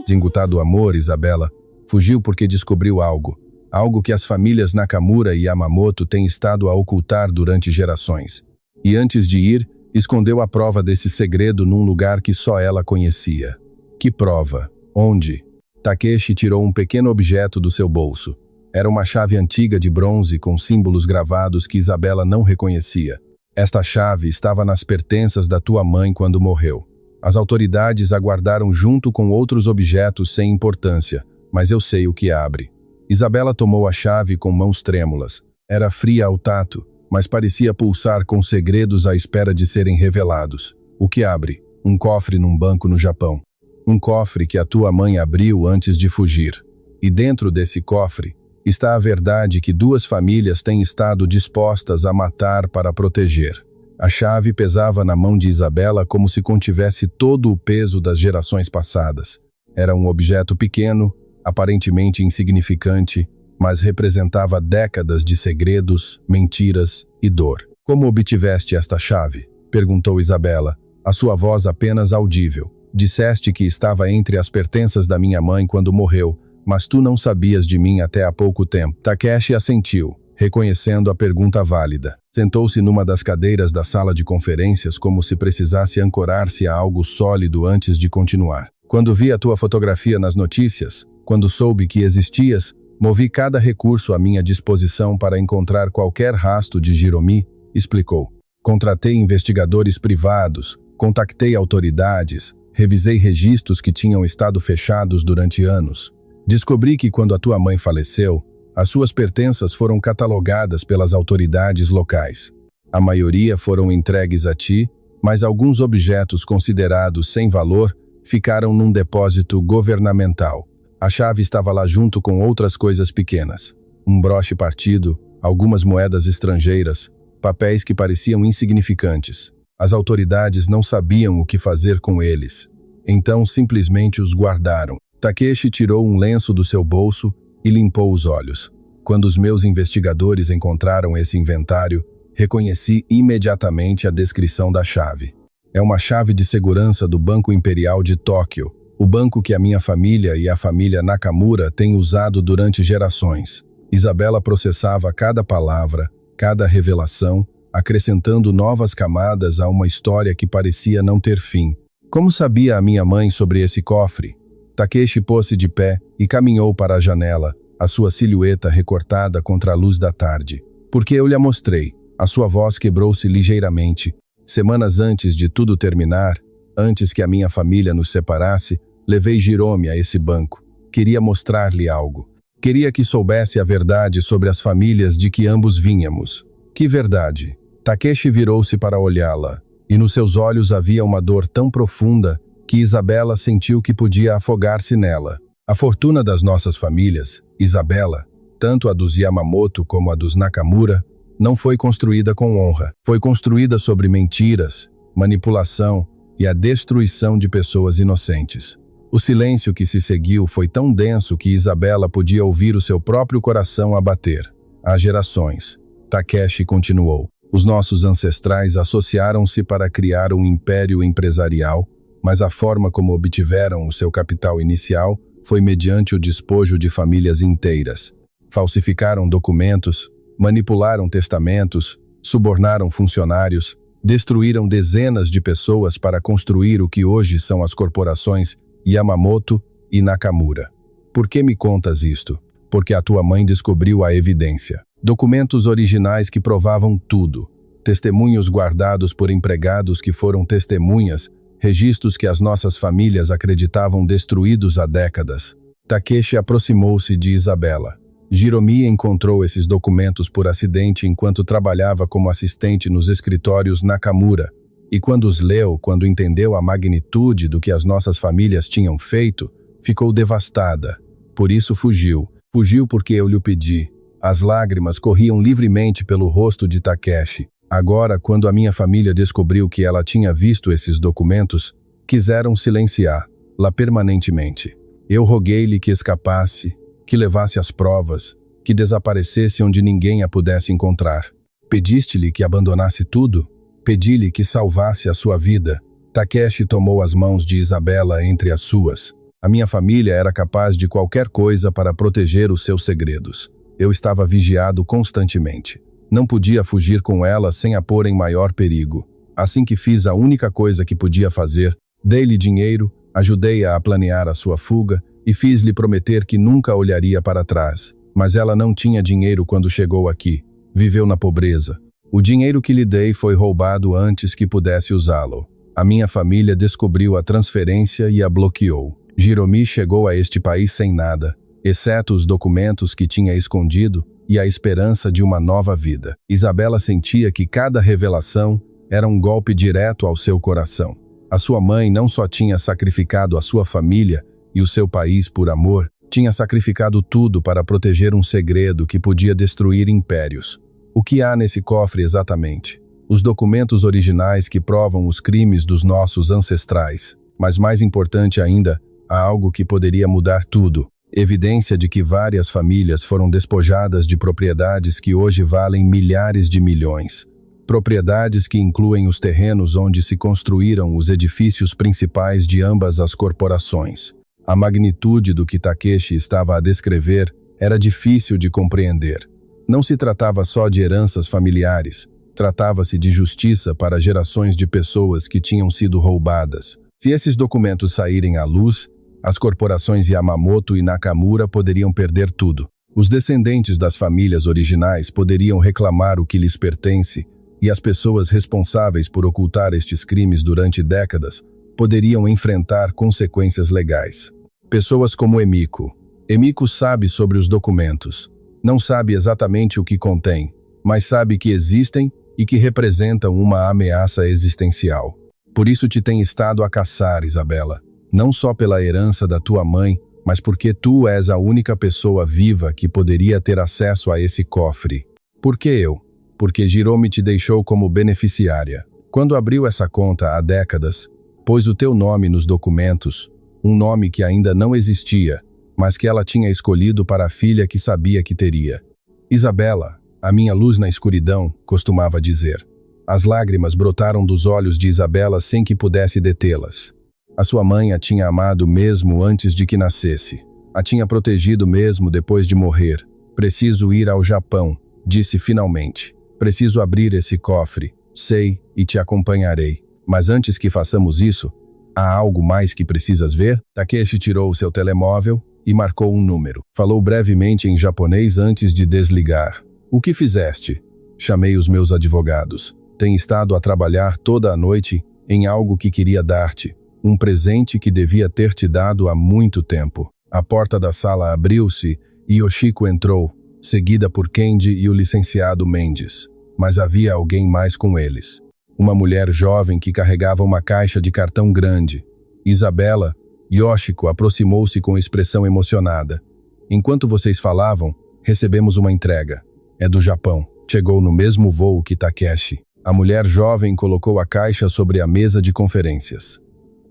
Desengutado amor, Isabela, fugiu porque descobriu algo que as famílias Nakamura e Yamamoto têm estado a ocultar durante gerações. E antes de ir, escondeu a prova desse segredo num lugar que só ela conhecia. Que prova? Onde? Takeshi tirou um pequeno objeto do seu bolso. Era uma chave antiga de bronze com símbolos gravados que Isabela não reconhecia. Esta chave estava nas pertenças da tua mãe quando morreu. As autoridades a guardaram junto com outros objetos sem importância, mas eu sei o que abre. Isabela tomou a chave com mãos trêmulas. Era fria ao tato, mas parecia pulsar com segredos à espera de serem revelados. O que abre? Um cofre num banco no Japão. Um cofre que a tua mãe abriu antes de fugir. E dentro desse cofre está a verdade que 2 famílias têm estado dispostas a matar para proteger. A chave pesava na mão de Isabela como se contivesse todo o peso das gerações passadas. Era um objeto pequeno, aparentemente insignificante, mas representava décadas de segredos, mentiras e dor. Como obtiveste esta chave? Perguntou Isabela, a sua voz apenas audível. Disseste que estava entre as pertenças da minha mãe quando morreu, mas tu não sabias de mim até há pouco tempo. Takeshi assentiu, reconhecendo a pergunta válida. Sentou-se numa das cadeiras da sala de conferências como se precisasse ancorar-se a algo sólido antes de continuar. Quando vi a tua fotografia nas notícias, quando soube que existias, movi cada recurso à minha disposição para encontrar qualquer rastro de Hiromi, explicou. Contratei investigadores privados, contactei autoridades, revisei registros que tinham estado fechados durante anos. Descobri que quando a tua mãe faleceu, as suas pertenças foram catalogadas pelas autoridades locais. A maioria foram entregues a ti, mas alguns objetos considerados sem valor ficaram num depósito governamental. A chave estava lá junto com outras coisas pequenas. Um broche partido, algumas moedas estrangeiras, papéis que pareciam insignificantes. As autoridades não sabiam o que fazer com eles. Então simplesmente os guardaram. Takeshi tirou um lenço do seu bolso e limpou os olhos. Quando os meus investigadores encontraram esse inventário, reconheci imediatamente a descrição da chave. É uma chave de segurança do Banco Imperial de Tóquio, o banco que a minha família e a família Nakamura têm usado durante gerações. Isabela processava cada palavra, cada revelação, acrescentando novas camadas a uma história que parecia não ter fim. Como sabia a minha mãe sobre esse cofre? Takeshi pôs-se de pé e caminhou para a janela, a sua silhueta recortada contra a luz da tarde. Porque eu lhe mostrei. A sua voz quebrou-se ligeiramente. Semanas antes de tudo terminar, antes que a minha família nos separasse, levei Hiromi a esse banco. Queria mostrar-lhe algo. Queria que soubesse a verdade sobre as famílias de que ambos vínhamos. Que verdade? Takeshi virou-se para olhá-la, e nos seus olhos havia uma dor tão profunda que Isabela sentiu que podia afogar-se nela. A fortuna das nossas famílias, Isabela, tanto a dos Yamamoto como a dos Nakamura, não foi construída com honra. Foi construída sobre mentiras, manipulação e a destruição de pessoas inocentes. O silêncio que se seguiu foi tão denso que Isabela podia ouvir o seu próprio coração a bater. Há gerações. Takeshi continuou. Os nossos ancestrais associaram-se para criar um império empresarial, mas a forma como obtiveram o seu capital inicial foi mediante o despojo de famílias inteiras. Falsificaram documentos, manipularam testamentos, subornaram funcionários, destruíram dezenas de pessoas para construir o que hoje são as corporações Yamamoto e Nakamura. Por que me contas isto? Porque a tua mãe descobriu a evidência. Documentos originais que provavam tudo. Testemunhos guardados por empregados que foram testemunhas, registros que as nossas famílias acreditavam destruídos há décadas. Takeshi aproximou-se de Isabela. Hiromi encontrou esses documentos por acidente enquanto trabalhava como assistente nos escritórios Nakamura, e quando os leu, quando entendeu a magnitude do que as nossas famílias tinham feito, ficou devastada. Por isso fugiu. Fugiu porque eu lhe pedi. As lágrimas corriam livremente pelo rosto de Takeshi. Agora, quando a minha família descobriu que ela tinha visto esses documentos, quiseram silenciá-la permanentemente. Eu roguei-lhe que escapasse, que levasse as provas, que desaparecesse onde ninguém a pudesse encontrar. Pediste-lhe que abandonasse tudo? Pedi-lhe que salvasse a sua vida. Takeshi tomou as mãos de Isabela entre as suas. A minha família era capaz de qualquer coisa para proteger os seus segredos. Eu estava vigiado constantemente. Não podia fugir com ela sem a pôr em maior perigo. Assim que fiz a única coisa que podia fazer, dei-lhe dinheiro, ajudei-a a planear a sua fuga e fiz-lhe prometer que nunca olharia para trás. Mas ela não tinha dinheiro quando chegou aqui. Viveu na pobreza. O dinheiro que lhe dei foi roubado antes que pudesse usá-lo. A minha família descobriu a transferência e a bloqueou. Hiromi chegou a este país sem nada, exceto os documentos que tinha escondido e a esperança de uma nova vida. Isabela sentia que cada revelação era um golpe direto ao seu coração. A sua mãe não só tinha sacrificado a sua família e o seu país por amor, tinha sacrificado tudo para proteger um segredo que podia destruir impérios. O que há nesse cofre exatamente? Os documentos originais que provam os crimes dos nossos ancestrais. Mas mais importante ainda, há algo que poderia mudar tudo. Evidência de que várias famílias foram despojadas de propriedades que hoje valem milhares de milhões. Propriedades que incluem os terrenos onde se construíram os edifícios principais de ambas as corporações. A magnitude do que Takeshi estava a descrever era difícil de compreender. Não se tratava só de heranças familiares, tratava-se de justiça para gerações de pessoas que tinham sido roubadas. Se esses documentos saírem à luz, as corporações Yamamoto e Nakamura poderiam perder tudo. Os descendentes das famílias originais poderiam reclamar o que lhes pertence, e as pessoas responsáveis por ocultar estes crimes durante décadas poderiam enfrentar consequências legais. Pessoas como Emiko. Emiko sabe sobre os documentos. Não sabe exatamente o que contém, mas sabe que existem e que representam uma ameaça existencial. Por isso te tem estado a caçar, Isabela. Não só pela herança da tua mãe, mas porque tu és a única pessoa viva que poderia ter acesso a esse cofre. Por que eu? Porque Hiromi te deixou como beneficiária. Quando abriu essa conta há décadas, pôs o teu nome nos documentos, um nome que ainda não existia, mas que ela tinha escolhido para a filha que sabia que teria. Isabela, a minha luz na escuridão, costumava dizer. As lágrimas brotaram dos olhos de Isabela sem que pudesse detê-las. A sua mãe a tinha amado mesmo antes de que nascesse. A tinha protegido mesmo depois de morrer. Preciso ir ao Japão, disse finalmente. Preciso abrir esse cofre. Sei e te acompanharei. Mas antes que façamos isso, há algo mais que precisas ver? Takeshi tirou o seu telemóvel e marcou um número. Falou brevemente em japonês antes de desligar. O que fizeste? Chamei os meus advogados. Tenho estado a trabalhar toda a noite em algo que queria dar-te. Um presente que devia ter te dado há muito tempo. A porta da sala abriu-se e Yoshiko entrou, seguida por Kendi e o licenciado Mendes. Mas havia alguém mais com eles. Uma mulher jovem que carregava uma caixa de cartão grande. Isabela, Yoshiko aproximou-se com expressão emocionada. Enquanto vocês falavam, recebemos uma entrega. É do Japão. Chegou no mesmo voo que Takeshi. A mulher jovem colocou a caixa sobre a mesa de conferências.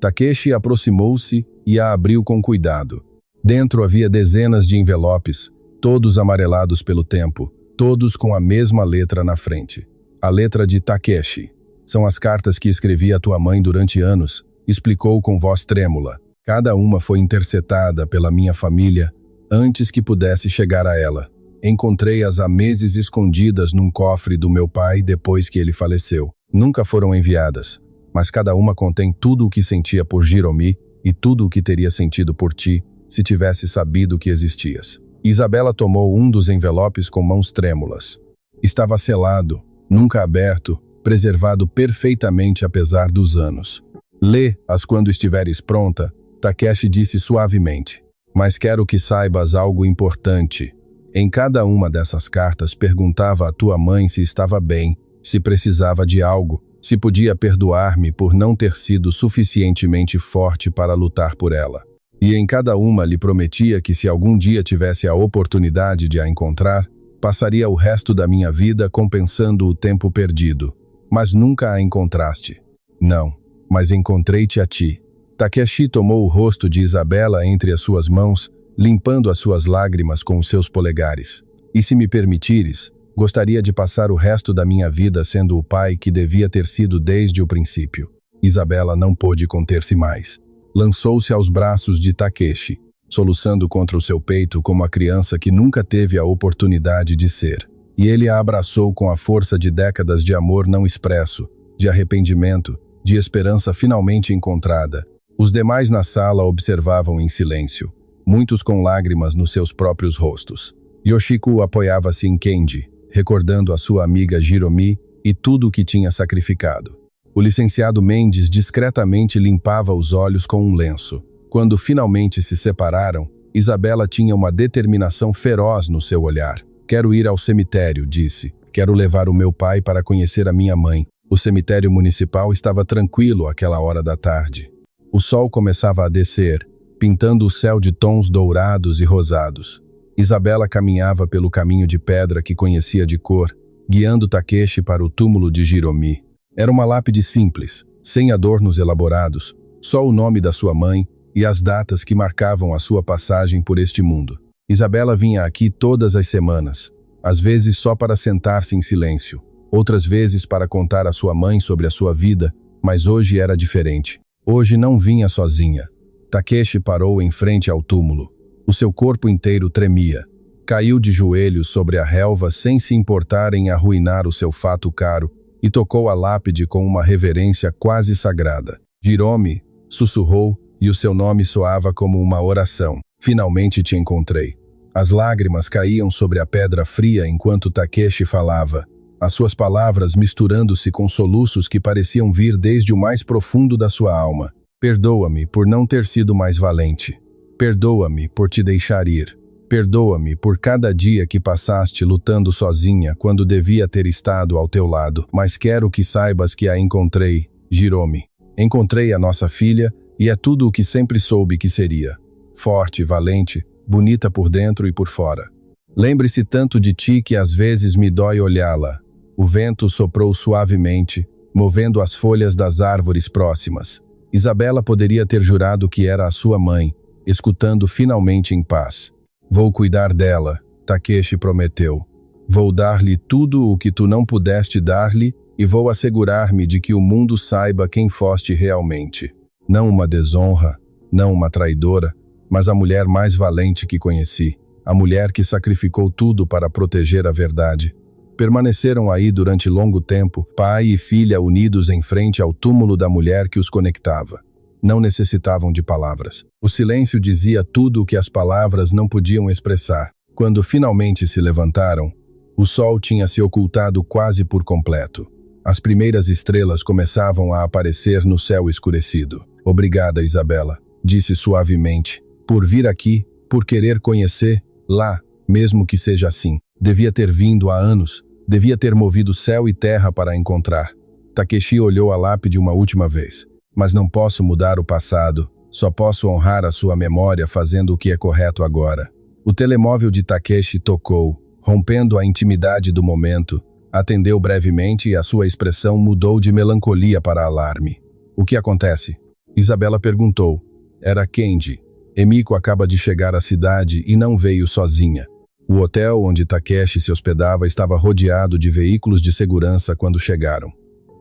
Takeshi aproximou-se e a abriu com cuidado. Dentro havia dezenas de envelopes, todos amarelados pelo tempo, todos com a mesma letra na frente. A letra de Takeshi. São as cartas que escrevi à tua mãe durante anos, explicou com voz trêmula. Cada uma foi interceptada pela minha família antes que pudesse chegar a ela. Encontrei-as há meses escondidas num cofre do meu pai depois que ele faleceu. Nunca foram enviadas, mas cada uma contém tudo o que sentia por Hiromi e tudo o que teria sentido por ti se tivesse sabido que existias. Isabela tomou um dos envelopes com mãos trêmulas. Estava selado, nunca aberto, preservado perfeitamente apesar dos anos. Lê-as quando estiveres pronta, Takeshi disse suavemente. Mas quero que saibas algo importante. Em cada uma dessas cartas perguntava à tua mãe se estava bem, se precisava de algo, se podia perdoar-me por não ter sido suficientemente forte para lutar por ela. E em cada uma lhe prometia que se algum dia tivesse a oportunidade de a encontrar, passaria o resto da minha vida compensando o tempo perdido. Mas nunca a encontraste. Não, mas encontrei-te a ti. Takeshi tomou o rosto de Isabela entre as suas mãos, limpando as suas lágrimas com os seus polegares. E se me permitires, gostaria de passar o resto da minha vida sendo o pai que devia ter sido desde o princípio. Isabela não pôde conter-se mais. Lançou-se aos braços de Takeshi, soluçando contra o seu peito como a criança que nunca teve a oportunidade de ser. E ele a abraçou com a força de décadas de amor não expresso, de arrependimento, de esperança finalmente encontrada. Os demais na sala observavam em silêncio, muitos com lágrimas nos seus próprios rostos. Yoshiko apoiava-se em Kenji, recordando a sua amiga Hiromi e tudo o que tinha sacrificado. O licenciado Mendes discretamente limpava os olhos com um lenço. Quando finalmente se separaram, Isabela tinha uma determinação feroz no seu olhar. Quero ir ao cemitério, disse. Quero levar o meu pai para conhecer a minha mãe. O cemitério municipal estava tranquilo àquela hora da tarde. O sol começava a descer, pintando o céu de tons dourados e rosados. Isabela caminhava pelo caminho de pedra que conhecia de cor, guiando Takeshi para o túmulo de Hiromi. Era uma lápide simples, sem adornos elaborados, só o nome da sua mãe e as datas que marcavam a sua passagem por este mundo. Isabela vinha aqui todas as semanas, às vezes só para sentar-se em silêncio, outras vezes para contar à sua mãe sobre a sua vida, mas hoje era diferente. Hoje não vinha sozinha. Takeshi parou em frente ao túmulo. O seu corpo inteiro tremia. Caiu de joelhos sobre a relva sem se importar em arruinar o seu fato caro e tocou a lápide com uma reverência quase sagrada. Hiromi, sussurrou, e o seu nome soava como uma oração. Finalmente te encontrei. As lágrimas caíam sobre a pedra fria enquanto Takeshi falava, as suas palavras misturando-se com soluços que pareciam vir desde o mais profundo da sua alma. Perdoa-me por não ter sido mais valente. Perdoa-me por te deixar ir. Perdoa-me por cada dia que passaste lutando sozinha quando devia ter estado ao teu lado. Mas quero que saibas que a encontrei, Hiromi. Encontrei a nossa filha e é tudo o que sempre soube que seria. Forte, valente, bonita por dentro e por fora. Lembre-se tanto de ti que às vezes me dói olhá-la. O vento soprou suavemente, movendo as folhas das árvores próximas. Isabela poderia ter jurado que era a sua mãe, escutando finalmente em paz. Vou cuidar dela, Takeshi prometeu. Vou dar-lhe tudo o que tu não pudeste dar-lhe e vou assegurar-me de que o mundo saiba quem foste realmente. Não uma desonra, não uma traidora, mas a mulher mais valente que conheci. A mulher que sacrificou tudo para proteger a verdade. Permaneceram aí durante longo tempo, pai e filha unidos em frente ao túmulo da mulher que os conectava. Não necessitavam de palavras. O silêncio dizia tudo o que as palavras não podiam expressar. Quando finalmente se levantaram, o sol tinha se ocultado quase por completo. As primeiras estrelas começavam a aparecer no céu escurecido. Obrigada, Isabela, disse suavemente, por vir aqui, por querer conhecer, lá, mesmo que seja assim. Devia ter vindo há anos, devia ter movido céu e terra para a encontrar. Takeshi olhou a lápide uma última vez. Mas não posso mudar o passado, só posso honrar a sua memória fazendo o que é correto agora. O telemóvel de Takeshi tocou, rompendo a intimidade do momento. Atendeu brevemente e a sua expressão mudou de melancolia para alarme. O que acontece? Isabela perguntou. Era Kendi. Emiko acaba de chegar à cidade e não veio sozinha. O hotel onde Takeshi se hospedava estava rodeado de veículos de segurança quando chegaram.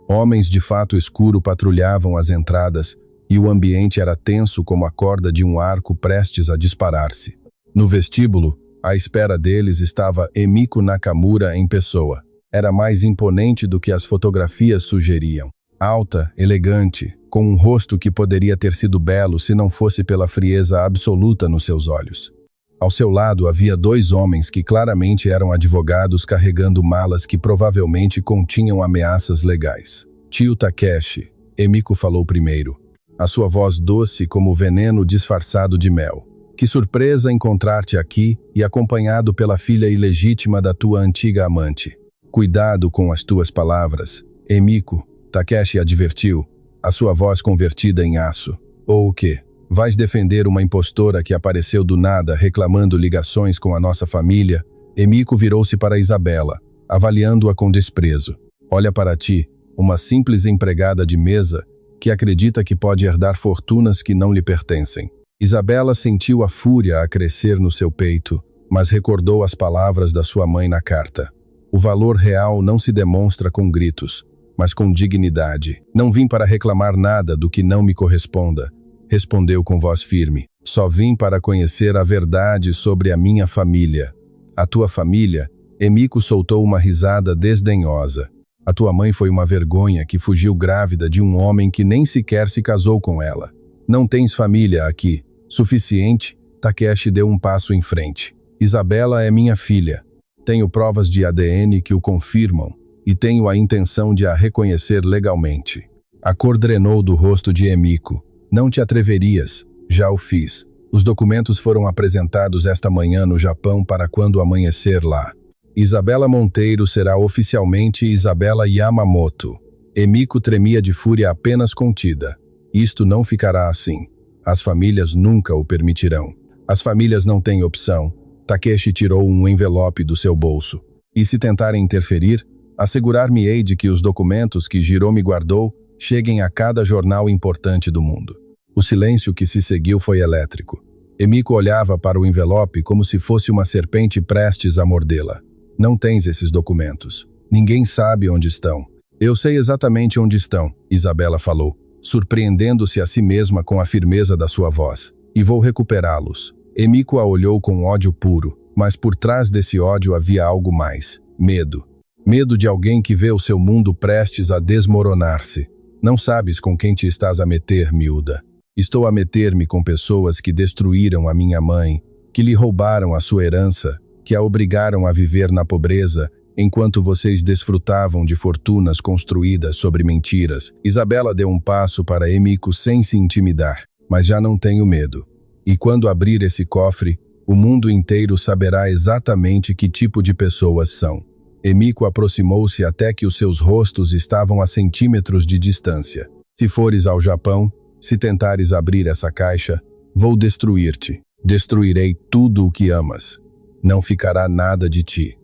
Homens de fato escuro patrulhavam as entradas e o ambiente era tenso como a corda de um arco prestes a disparar-se. No vestíbulo, à espera deles estava Emiko Nakamura em pessoa. Era mais imponente do que as fotografias sugeriam. Alta, elegante, com um rosto que poderia ter sido belo se não fosse pela frieza absoluta nos seus olhos. Ao seu lado havia 2 homens que claramente eram advogados carregando malas que provavelmente continham ameaças legais. Tio Takeshi, Emiko falou primeiro. A sua voz doce como veneno disfarçado de mel. Que surpresa encontrar-te aqui e acompanhado pela filha ilegítima da tua antiga amante. Cuidado com as tuas palavras, Emiko, Takeshi advertiu, a sua voz convertida em aço. Ou o quê? Vais defender uma impostora que apareceu do nada reclamando ligações com a nossa família? Emiko virou-se para Isabela, avaliando-a com desprezo. Olha para ti, uma simples empregada de mesa que acredita que pode herdar fortunas que não lhe pertencem. Isabela sentiu a fúria a crescer no seu peito, mas recordou as palavras da sua mãe na carta. O valor real não se demonstra com gritos, mas com dignidade. Não vim para reclamar nada do que não me corresponda, respondeu com voz firme. Só vim para conhecer a verdade sobre a minha família. A tua família? Emiko soltou uma risada desdenhosa. A tua mãe foi uma vergonha que fugiu grávida de um homem que nem sequer se casou com ela. Não tens família aqui. Suficiente? Takeshi deu um passo em frente. Isabela é minha filha. Tenho provas de ADN que o confirmam e tenho a intenção de a reconhecer legalmente. A cor drenou do rosto de Emiko. Não te atreverias. Já o fiz. Os documentos foram apresentados esta manhã no Japão para quando amanhecer lá. Isabela Monteiro será oficialmente Isabela Yamamoto. Emiko tremia de fúria apenas contida. Isto não ficará assim. As famílias nunca o permitirão. As famílias não têm opção. Takeshi tirou um envelope do seu bolso. E se tentarem interferir, assegurar-me-ei de que os documentos que Hiromi guardou cheguem a cada jornal importante do mundo. O silêncio que se seguiu foi elétrico. Emiko olhava para o envelope como se fosse uma serpente prestes a mordê-la. Não tens esses documentos. Ninguém sabe onde estão. Eu sei exatamente onde estão, Isabela falou, surpreendendo-se a si mesma com a firmeza da sua voz. E vou recuperá-los. Emiko a olhou com ódio puro, mas por trás desse ódio havia algo mais. Medo. Medo de alguém que vê o seu mundo prestes a desmoronar-se. Não sabes com quem te estás a meter, miúda. Estou a meter-me com pessoas que destruíram a minha mãe, que lhe roubaram a sua herança, que a obrigaram a viver na pobreza, enquanto vocês desfrutavam de fortunas construídas sobre mentiras. Isabela deu um passo para Emiko sem se intimidar, mas já não tenho medo. E quando abrir esse cofre, o mundo inteiro saberá exatamente que tipo de pessoas são. Emiko aproximou-se até que os seus rostos estavam a centímetros de distância. Se fores ao Japão, se tentares abrir essa caixa, vou destruir-te. Destruirei tudo o que amas. Não ficará nada de ti.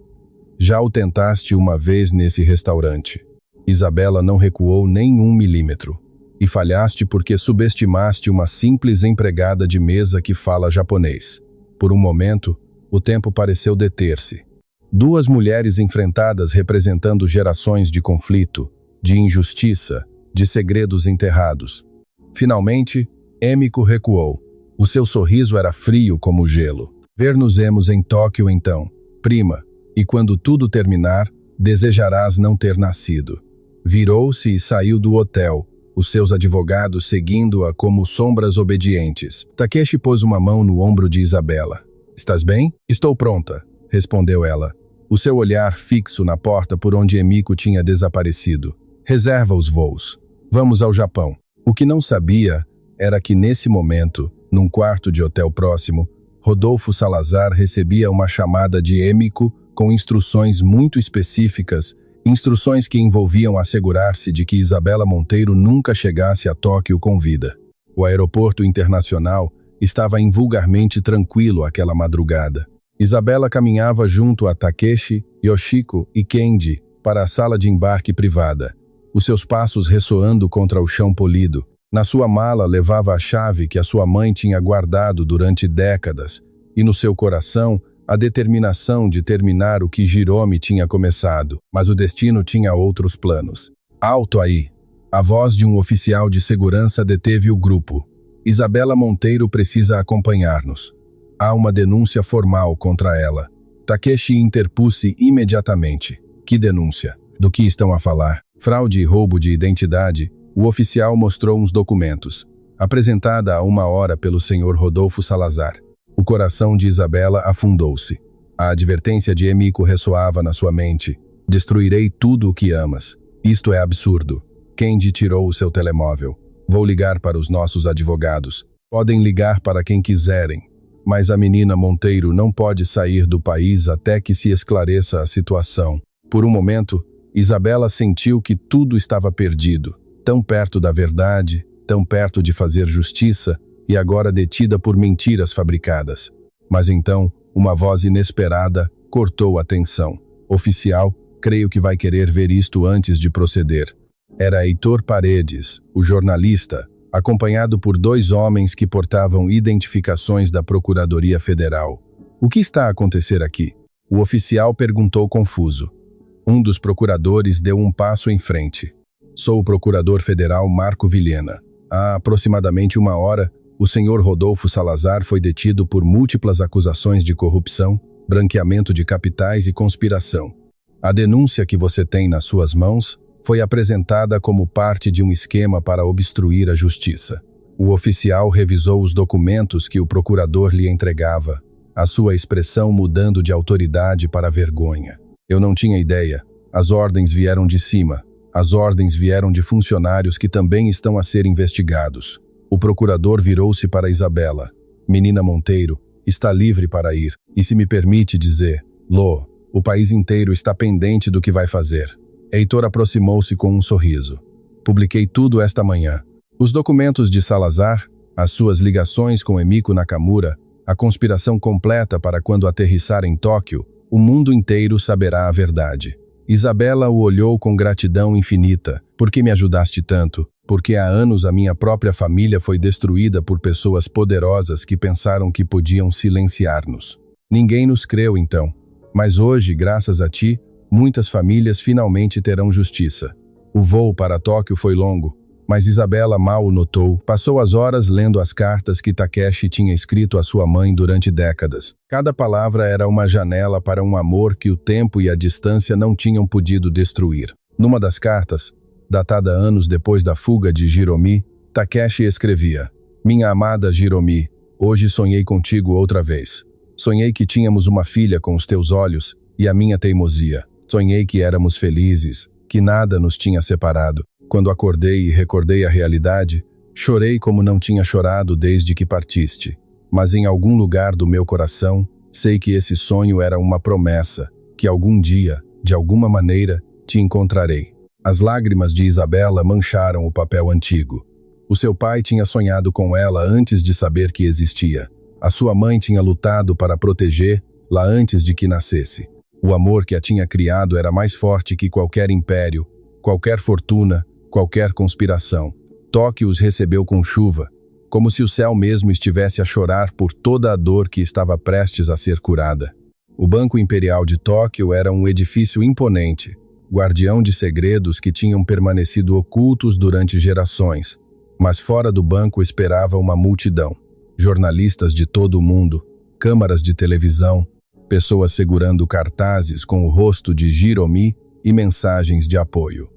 Já o tentaste uma vez nesse restaurante. Isabela não recuou nem 1 milímetro. E falhaste porque subestimaste uma simples empregada de mesa que fala japonês. Por um momento, o tempo pareceu deter-se. 2 mulheres enfrentadas representando gerações de conflito, de injustiça, de segredos enterrados. Finalmente, Emiko recuou. O seu sorriso era frio como gelo. Ver-nos-emos em Tóquio então, prima, e quando tudo terminar, desejarás não ter nascido. Virou-se e saiu do hotel, os seus advogados seguindo-a como sombras obedientes. Takeshi pôs uma mão no ombro de Isabela. Estás bem? Estou pronta, respondeu ela, o seu olhar fixo na porta por onde Emiko tinha desaparecido. Reserva os voos. Vamos ao Japão. O que não sabia era que nesse momento, num quarto de hotel próximo, Rodolfo Salazar recebia uma chamada de Emiko com instruções muito específicas, instruções que envolviam assegurar-se de que Isabela Monteiro nunca chegasse a Tóquio com vida. O aeroporto internacional estava invulgarmente tranquilo aquela madrugada. Isabela caminhava junto a Takeshi, Yoshiko e Kendi, para a sala de embarque privada, os seus passos ressoando contra o chão polido. Na sua mala levava a chave que a sua mãe tinha guardado durante décadas, e no seu coração a determinação de terminar o que Jérôme tinha começado, mas o destino tinha outros planos. Alto aí! A voz de um oficial de segurança deteve o grupo. Isabela Monteiro precisa acompanhar-nos. Há uma denúncia formal contra ela. Takeshi interpôs-se imediatamente. Que denúncia? Do que estão a falar? Fraude e roubo de identidade? O oficial mostrou uns documentos, apresentada há 1 hora pelo senhor Rodolfo Salazar. O coração de Isabela afundou-se. A advertência de Emíco ressoava na sua mente. Destruirei tudo o que amas. Isto é absurdo. Kendi tirou o seu telemóvel. Vou ligar para os nossos advogados. Podem ligar para quem quiserem. Mas a menina Monteiro não pode sair do país até que se esclareça a situação. Por um momento, Isabela sentiu que tudo estava perdido. Tão perto da verdade, tão perto de fazer justiça, e agora detida por mentiras fabricadas. Mas então, uma voz inesperada cortou a tensão. Oficial, creio que vai querer ver isto antes de proceder. Era Heitor Paredes, o jornalista, acompanhado por 2 homens que portavam identificações da Procuradoria Federal. O que está a acontecer aqui? O oficial perguntou confuso. Um dos procuradores deu um passo em frente. Sou o procurador federal Marco Vilhena. Há aproximadamente 1 hora, o senhor Rodolfo Salazar foi detido por múltiplas acusações de corrupção, branqueamento de capitais e conspiração. A denúncia que você tem nas suas mãos foi apresentada como parte de um esquema para obstruir a justiça. O oficial revisou os documentos que o procurador lhe entregava, a sua expressão mudando de autoridade para vergonha. Eu não tinha ideia. As ordens vieram de cima. As ordens vieram de funcionários que também estão a ser investigados. O procurador virou-se para Isabela. Menina Monteiro, está livre para ir. E se me permite dizer, Lô, o país inteiro está pendente do que vai fazer. Heitor aproximou-se com um sorriso. Publiquei tudo esta manhã. Os documentos de Salazar, as suas ligações com Emíco Nakamura, a conspiração completa para quando aterrissar em Tóquio, o mundo inteiro saberá a verdade. Isabela o olhou com gratidão infinita. Por que me ajudaste tanto? Porque há anos a minha própria família foi destruída por pessoas poderosas que pensaram que podiam silenciar-nos. Ninguém nos creu então. Mas hoje, graças a ti, muitas famílias finalmente terão justiça. O voo para Tóquio foi longo, mas Isabela mal o notou. Passou as horas lendo as cartas que Takeshi tinha escrito à sua mãe durante décadas. Cada palavra era uma janela para um amor que o tempo e a distância não tinham podido destruir. Numa das cartas, datada anos depois da fuga de Jérôme, Takeshi escrevia: Minha amada Jérôme, hoje sonhei contigo outra vez. Sonhei que tínhamos uma filha com os teus olhos e a minha teimosia. Sonhei que éramos felizes, que nada nos tinha separado. Quando acordei e recordei a realidade, chorei como não tinha chorado desde que partiste. Mas em algum lugar do meu coração, sei que esse sonho era uma promessa, que algum dia, de alguma maneira, te encontrarei. As lágrimas de Isabela mancharam o papel antigo. O seu pai tinha sonhado com ela antes de saber que existia. A sua mãe tinha lutado para protegê-la antes de que nascesse. O amor que a tinha criado era mais forte que qualquer império, qualquer fortuna, qualquer conspiração. Tóquio os recebeu com chuva, como se o céu mesmo estivesse a chorar por toda a dor que estava prestes a ser curada. O Banco Imperial de Tóquio era um edifício imponente, guardião de segredos que tinham permanecido ocultos durante gerações. Mas fora do banco esperava uma multidão. Jornalistas de todo o mundo, câmaras de televisão, pessoas segurando cartazes com o rosto de Jérôme e mensagens de apoio.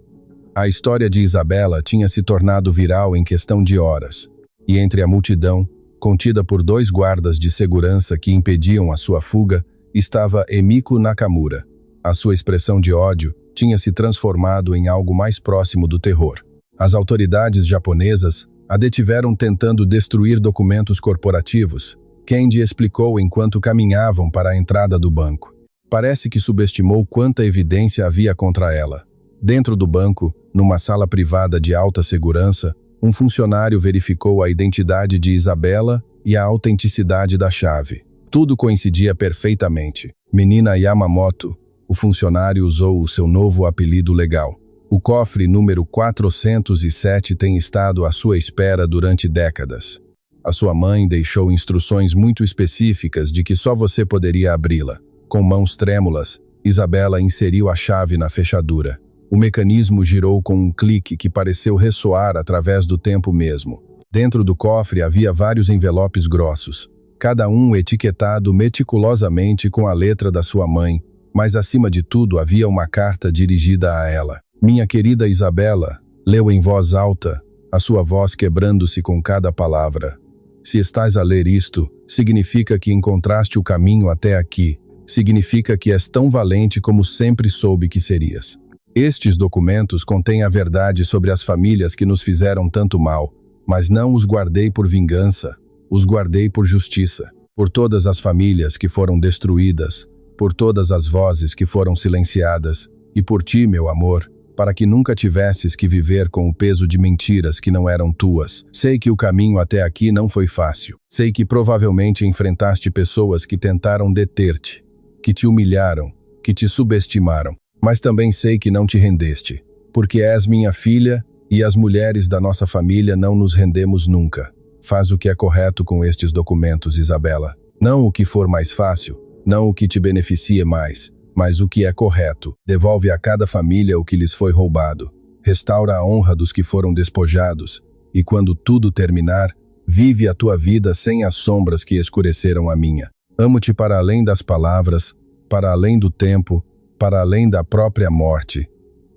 A história de Isabela tinha se tornado viral em questão de horas, e entre a multidão, contida por 2 guardas de segurança que impediam a sua fuga, estava Emíco Nakamura. A sua expressão de ódio tinha se transformado em algo mais próximo do terror. As autoridades japonesas a detiveram tentando destruir documentos corporativos. Kendi explicou enquanto caminhavam para a entrada do banco. Parece que subestimou quanta evidência havia contra ela. Dentro do banco, numa sala privada de alta segurança, um funcionário verificou a identidade de Isabela e a autenticidade da chave. Tudo coincidia perfeitamente. Menina Yamamoto, O funcionário usou o seu novo apelido legal. O cofre número 407 tem estado à sua espera durante décadas. A sua mãe deixou instruções muito específicas de que só você poderia abri-la. Com mãos trêmulas, Isabela inseriu a chave na fechadura. O mecanismo girou com um clique que pareceu ressoar através do tempo mesmo. Dentro do cofre havia vários envelopes grossos, cada um etiquetado meticulosamente com a letra da sua mãe, mas acima de tudo havia uma carta dirigida a ela. Minha querida Isabela, leu em voz alta, a sua voz quebrando-se com cada palavra. Se estás a ler isto, significa que encontraste o caminho até aqui. Significa que és tão valente como sempre soube que serias. Estes documentos contêm a verdade sobre as famílias que nos fizeram tanto mal, mas não os guardei por vingança, os guardei por justiça, por todas as famílias que foram destruídas, por todas as vozes que foram silenciadas, e por ti, meu amor, para que nunca tivesses que viver com o peso de mentiras que não eram tuas. Sei que o caminho até aqui não foi fácil. Sei que provavelmente enfrentaste pessoas que tentaram deter-te, que te humilharam, que te subestimaram. Mas também sei que não te rendeste, porque és minha filha e as mulheres da nossa família não nos rendemos nunca. Faz o que é correto com estes documentos, Isabela. Não o que for mais fácil, não o que te beneficie mais, mas o que é correto. Devolve a cada família o que lhes foi roubado. Restaura a honra dos que foram despojados. E quando tudo terminar, vive a tua vida sem as sombras que escureceram a minha. Amo-te para além das palavras, para além do tempo, para além da própria morte.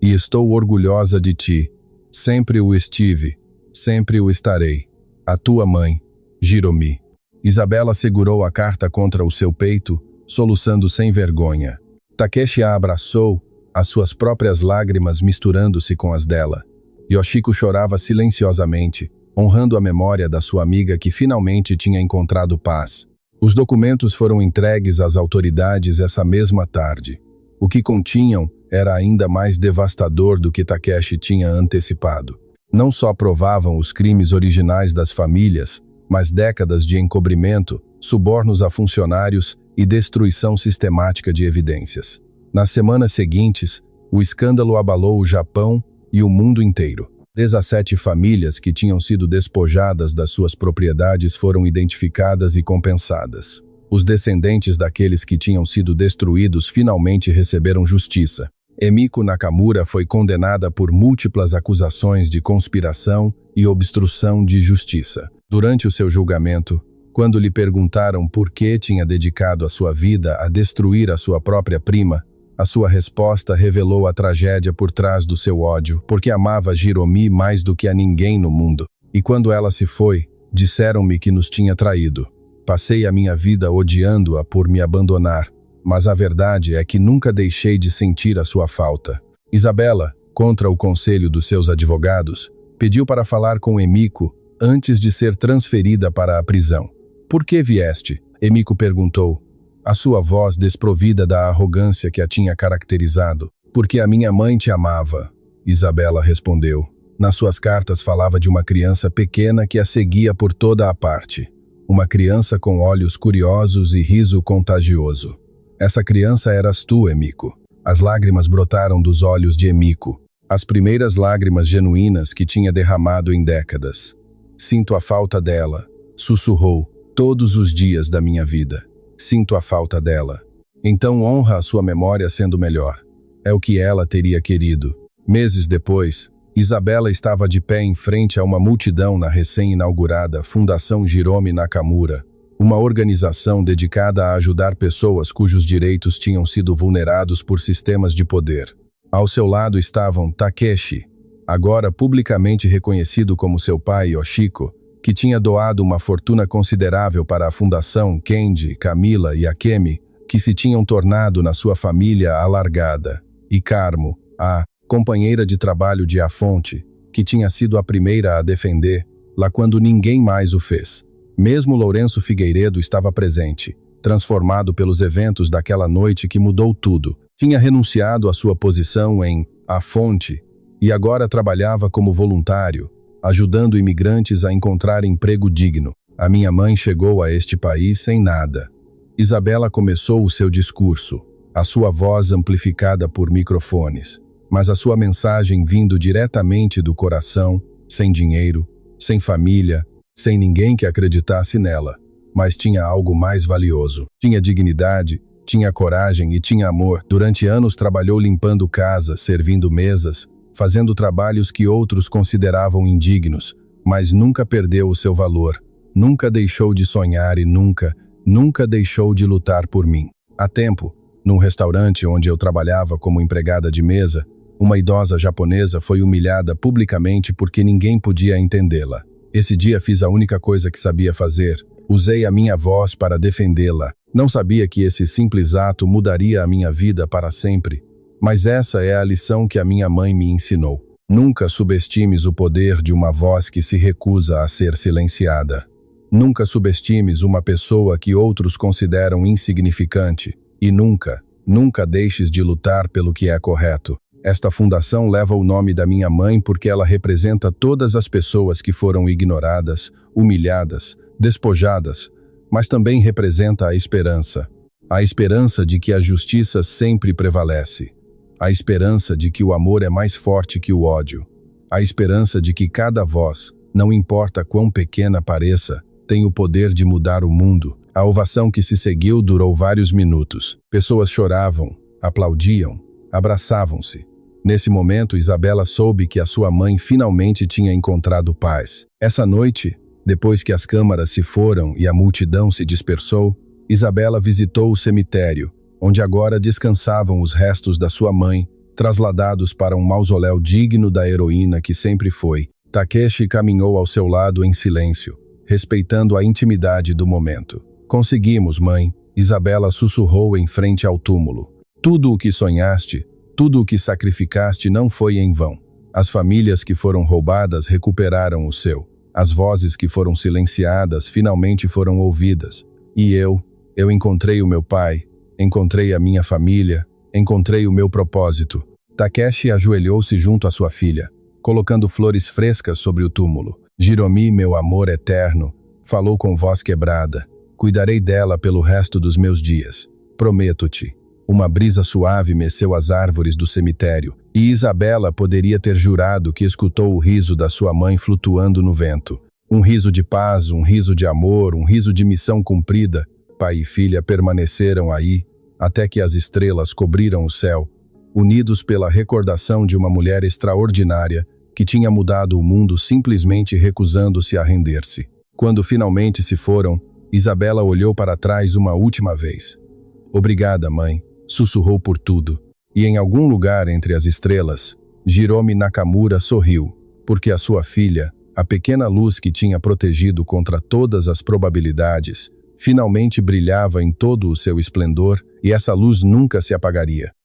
E estou orgulhosa de ti. Sempre o estive, sempre o estarei. A tua mãe, Jiromi. Isabela segurou a carta contra o seu peito, soluçando sem vergonha. Takeshi a abraçou, as suas próprias lágrimas misturando-se com as dela. Yoshiko chorava silenciosamente, honrando a memória da sua amiga que finalmente tinha encontrado paz. Os documentos foram entregues às autoridades essa mesma tarde. O que continham era ainda mais devastador do que Takeshi tinha antecipado. Não só provavam os crimes originais das famílias, mas décadas de encobrimento, subornos a funcionários e destruição sistemática de evidências. Nas semanas seguintes, o escândalo abalou o Japão e o mundo inteiro. 17 famílias que tinham sido despojadas das suas propriedades foram identificadas e compensadas. Os descendentes daqueles que tinham sido destruídos finalmente receberam justiça. Emiko Nakamura foi condenada por múltiplas acusações de conspiração e obstrução de justiça. Durante o seu julgamento, quando lhe perguntaram por que tinha dedicado a sua vida a destruir a sua própria prima, a sua resposta revelou a tragédia por trás do seu ódio, porque amava Jiromi mais do que a ninguém no mundo. E quando ela se foi, disseram-me que nos tinha traído. Passei a minha vida odiando-a por me abandonar, mas a verdade é que nunca deixei de sentir a sua falta. Isabela, contra o conselho dos seus advogados, pediu para falar com Emiko antes de ser transferida para a prisão. Por que vieste? Emiko perguntou, a sua voz desprovida da arrogância que a tinha caracterizado. Porque a minha mãe te amava, Isabela respondeu. Nas suas cartas falava de uma criança pequena que a seguia por toda a parte. Uma criança com olhos curiosos e riso contagioso. Essa criança eras tu, Emiko. As lágrimas brotaram dos olhos de Emiko. As primeiras lágrimas genuínas que tinha derramado em décadas. Sinto a falta dela, sussurrou, todos os dias da minha vida. Sinto a falta dela. Então honra a sua memória sendo melhor. É o que ela teria querido. Meses depois, Isabela estava de pé em frente a uma multidão na recém-inaugurada Fundação Jiromi Nakamura, uma organização dedicada a ajudar pessoas cujos direitos tinham sido vulnerados por sistemas de poder. Ao seu lado estavam Takeshi, agora publicamente reconhecido como seu pai Yoshiko, que tinha doado uma fortuna considerável para a fundação, Kenji, Camila e Akemi, que se tinham tornado na sua família alargada, e Carmo, a companheira de trabalho de Afonte, que tinha sido a primeira a defender, lá quando ninguém mais o fez. Mesmo Lourenço Figueiredo estava presente, transformado pelos eventos daquela noite que mudou tudo. Tinha renunciado à sua posição em Afonte e agora trabalhava como voluntário, ajudando imigrantes a encontrar emprego digno. A minha mãe chegou a este país sem nada. Isabela começou o seu discurso. a sua voz amplificada por microfones, mas a sua mensagem vindo diretamente do coração, sem dinheiro, sem família, sem ninguém que acreditasse nela, mas tinha algo mais valioso. Tinha dignidade, tinha coragem e tinha amor. Durante anos trabalhou limpando casas, servindo mesas, fazendo trabalhos que outros consideravam indignos, mas nunca perdeu o seu valor, nunca deixou de sonhar e nunca deixou de lutar por mim. Há tempo, num restaurante onde eu trabalhava como empregada de mesa, uma idosa japonesa foi humilhada publicamente porque ninguém podia entendê-la. Esse dia fiz a única coisa que sabia fazer. Usei a minha voz para defendê-la. Não sabia que esse simples ato mudaria a minha vida para sempre. Mas essa é a lição que a minha mãe me ensinou. Nunca subestimes o poder de uma voz que se recusa a ser silenciada. Nunca subestimes uma pessoa que outros consideram insignificante. E nunca deixes de lutar pelo que é correto. Esta fundação leva o nome da minha mãe porque ela representa todas as pessoas que foram ignoradas, humilhadas, despojadas, mas também representa a esperança de que a justiça sempre prevalece, a esperança de que o amor é mais forte que o ódio, a esperança de que cada voz, não importa quão pequena pareça, tem o poder de mudar o mundo. A ovação que se seguiu durou vários minutos. Pessoas choravam, aplaudiam, abraçavam-se. Nesse momento, Isabela soube que a sua mãe finalmente tinha encontrado paz. Essa noite, depois que as câmaras se foram e a multidão se dispersou, Isabela visitou o cemitério, onde agora descansavam os restos da sua mãe, trasladados para um mausoléu digno da heroína que sempre foi. Takeshi caminhou ao seu lado em silêncio, respeitando a intimidade do momento. Conseguimos, mãe, Isabela sussurrou em frente ao túmulo. Tudo o que sonhaste, tudo o que sacrificaste não foi em vão. As famílias que foram roubadas recuperaram o seu. As vozes que foram silenciadas finalmente foram ouvidas. E eu encontrei o meu pai, encontrei a minha família, encontrei o meu propósito. Takeshi ajoelhou-se junto à sua filha, colocando flores frescas sobre o túmulo. Hiromi, meu amor eterno, falou com voz quebrada. Cuidarei dela pelo resto dos meus dias. Prometo-te. Uma brisa suave meceu as árvores do cemitério, e Isabela poderia ter jurado que escutou o riso da sua mãe flutuando no vento. Um riso de paz, um riso de amor, um riso de missão cumprida. Pai e filha permaneceram aí, até que as estrelas cobriram o céu, unidos pela recordação de uma mulher extraordinária que tinha mudado o mundo simplesmente recusando-se a render-se. Quando finalmente se foram, Isabela olhou para trás uma última vez. Obrigada, mãe, sussurrou por tudo. E em algum lugar entre as estrelas, Hiromi Nakamura sorriu, porque a sua filha, a pequena luz que tinha protegido contra todas as probabilidades, finalmente brilhava em todo o seu esplendor e essa luz nunca se apagaria.